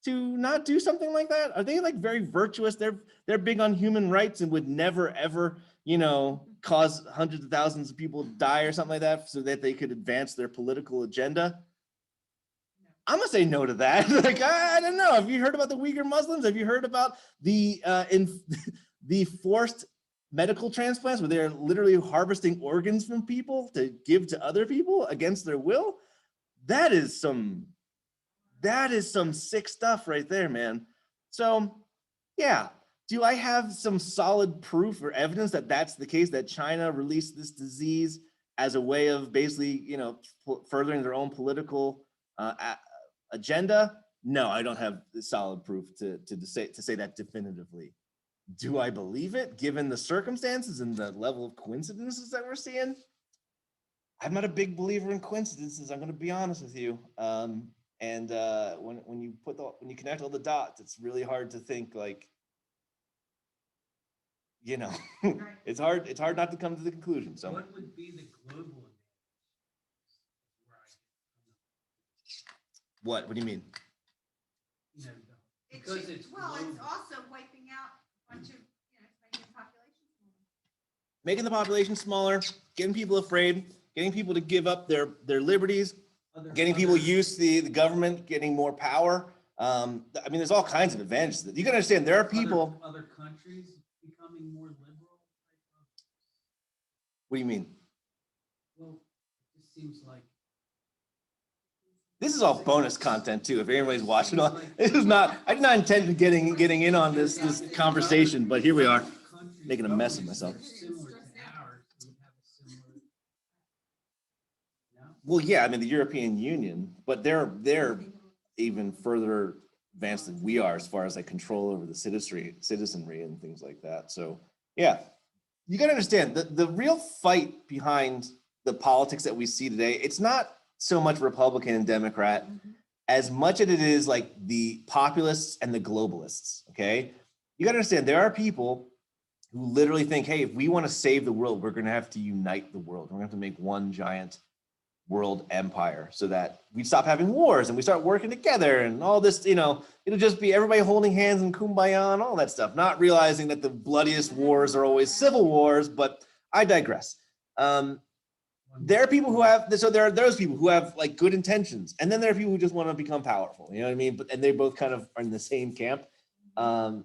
to not do something like that? Are they like very virtuous? They're big on human rights and would never ever, cause hundreds of thousands of people to die or something like that so that they could advance their political agenda? I'm gonna say no to that. Like, I don't know. Have you heard about the Uyghur Muslims? Have you heard about the forced medical transplants where they're literally harvesting organs from people to give to other people against their will? That is some sick stuff right there, man. So yeah, do I have some solid proof or evidence that that's the case, that China released this disease as a way of basically, furthering their own political agenda? No, I don't have the solid proof to say that definitively. Do I believe it, given the circumstances and the level of coincidences that we're seeing? I'm not a big believer in coincidences. I'm going to be honest with you. When you connect all the dots, it's really hard to think like, you know, Right. it's hard not to come to the conclusion. So What would be the global advantage? Where I what do you mean? you know, It because should- it's well, it's global. also wiping out a bunch of, it's making the population smaller. Making the population smaller, getting people afraid, getting people to give up their liberties, getting people used to the government getting more power. I mean, there's all kinds of advantages. You can understand there are people. Other countries becoming more liberal. What do you mean? Well, it just seems like. This is all bonus content too. If anybody's watching, this is not. I did not intend to getting in on this conversation, but here we are, making a mess of myself. Similar to ours, would have a similar. No? Well, yeah, I mean the European Union, but they're even further advanced than we are as far as like control over the citizenry and things like that. So yeah, you got to understand the real fight behind the politics that we see today. It's not so much Republican and Democrat as much as it is like the populists and the globalists. Okay, you got to understand there are people who literally think, hey, if we want to save the world, we're going to have to unite the world. We're going to have to make one giant world empire so that we stop having wars and we start working together and all this, it'll just be everybody holding hands and kumbaya and all that stuff, not realizing that the bloodiest wars are always civil wars, but I digress. There are people who have, so there are those people who have like good intentions, and then there are people who just want to become powerful, you know what I mean? And they both kind of are in the same camp. And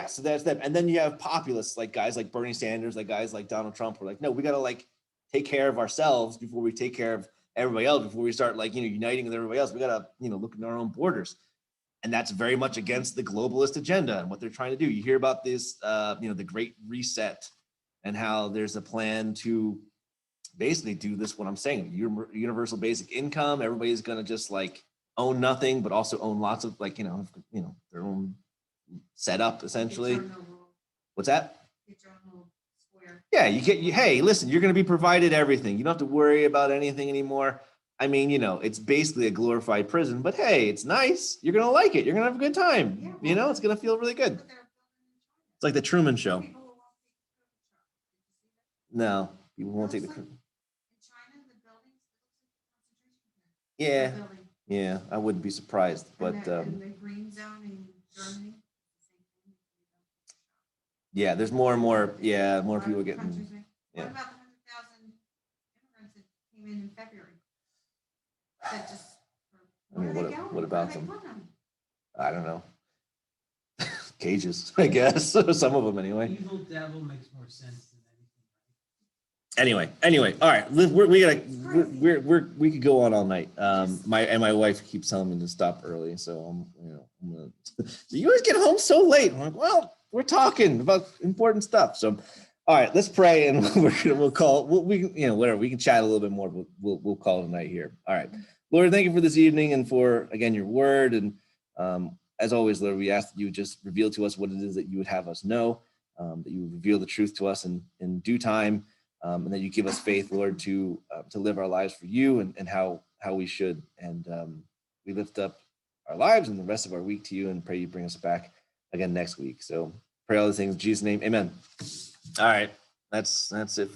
so that's them. And then you have populists, like guys like Bernie Sanders, like guys like Donald Trump, who are like, no, we got to like take care of ourselves before we take care of everybody else, before we start like, uniting with everybody else. We got to, look at our own borders. And that's very much against the globalist agenda and what they're trying to do. You hear about this, the Great Reset and how there's a plan to basically do this, what I'm saying, universal basic income. Everybody's going to just like own nothing, but also own lots of like, their own setup essentially. What's that? Yeah, hey, listen, you're going to be provided everything. You don't have to worry about anything anymore. I mean, it's basically a glorified prison, but hey, it's nice. You're going to like it. You're going to have a good time. It's going to feel really good. It's like the Truman Show. No, people won't take the. Yeah, yeah, I wouldn't be surprised, but And the green zone in Germany. yeah, there's more and more. Yeah, more people getting. What about the 100,000 immigrants that came in February? That just. I mean, what about them? Put them? I don't know. Cages, I guess. Some of them anyway. Evil devil makes more sense than anything. Anyway, all right. We could go on all night. My wife keeps telling me to stop early, so I'm gonna. You always get home so late. I'm like, well, we're talking about important stuff. So, all right, let's pray and we'll call. Whatever. We can chat a little bit more, but we'll call it a night here. All right, Lord, thank you for this evening and for again your word. And as always, Lord, we ask that you would just reveal to us what it is that you would have us know, that you would reveal the truth to us in due time. And that you give us faith, Lord, to live our lives for you and how we should. And we lift up our lives and the rest of our week to you and pray you bring us back again next week. So pray all these things in Jesus' name. Amen. All right. That's it.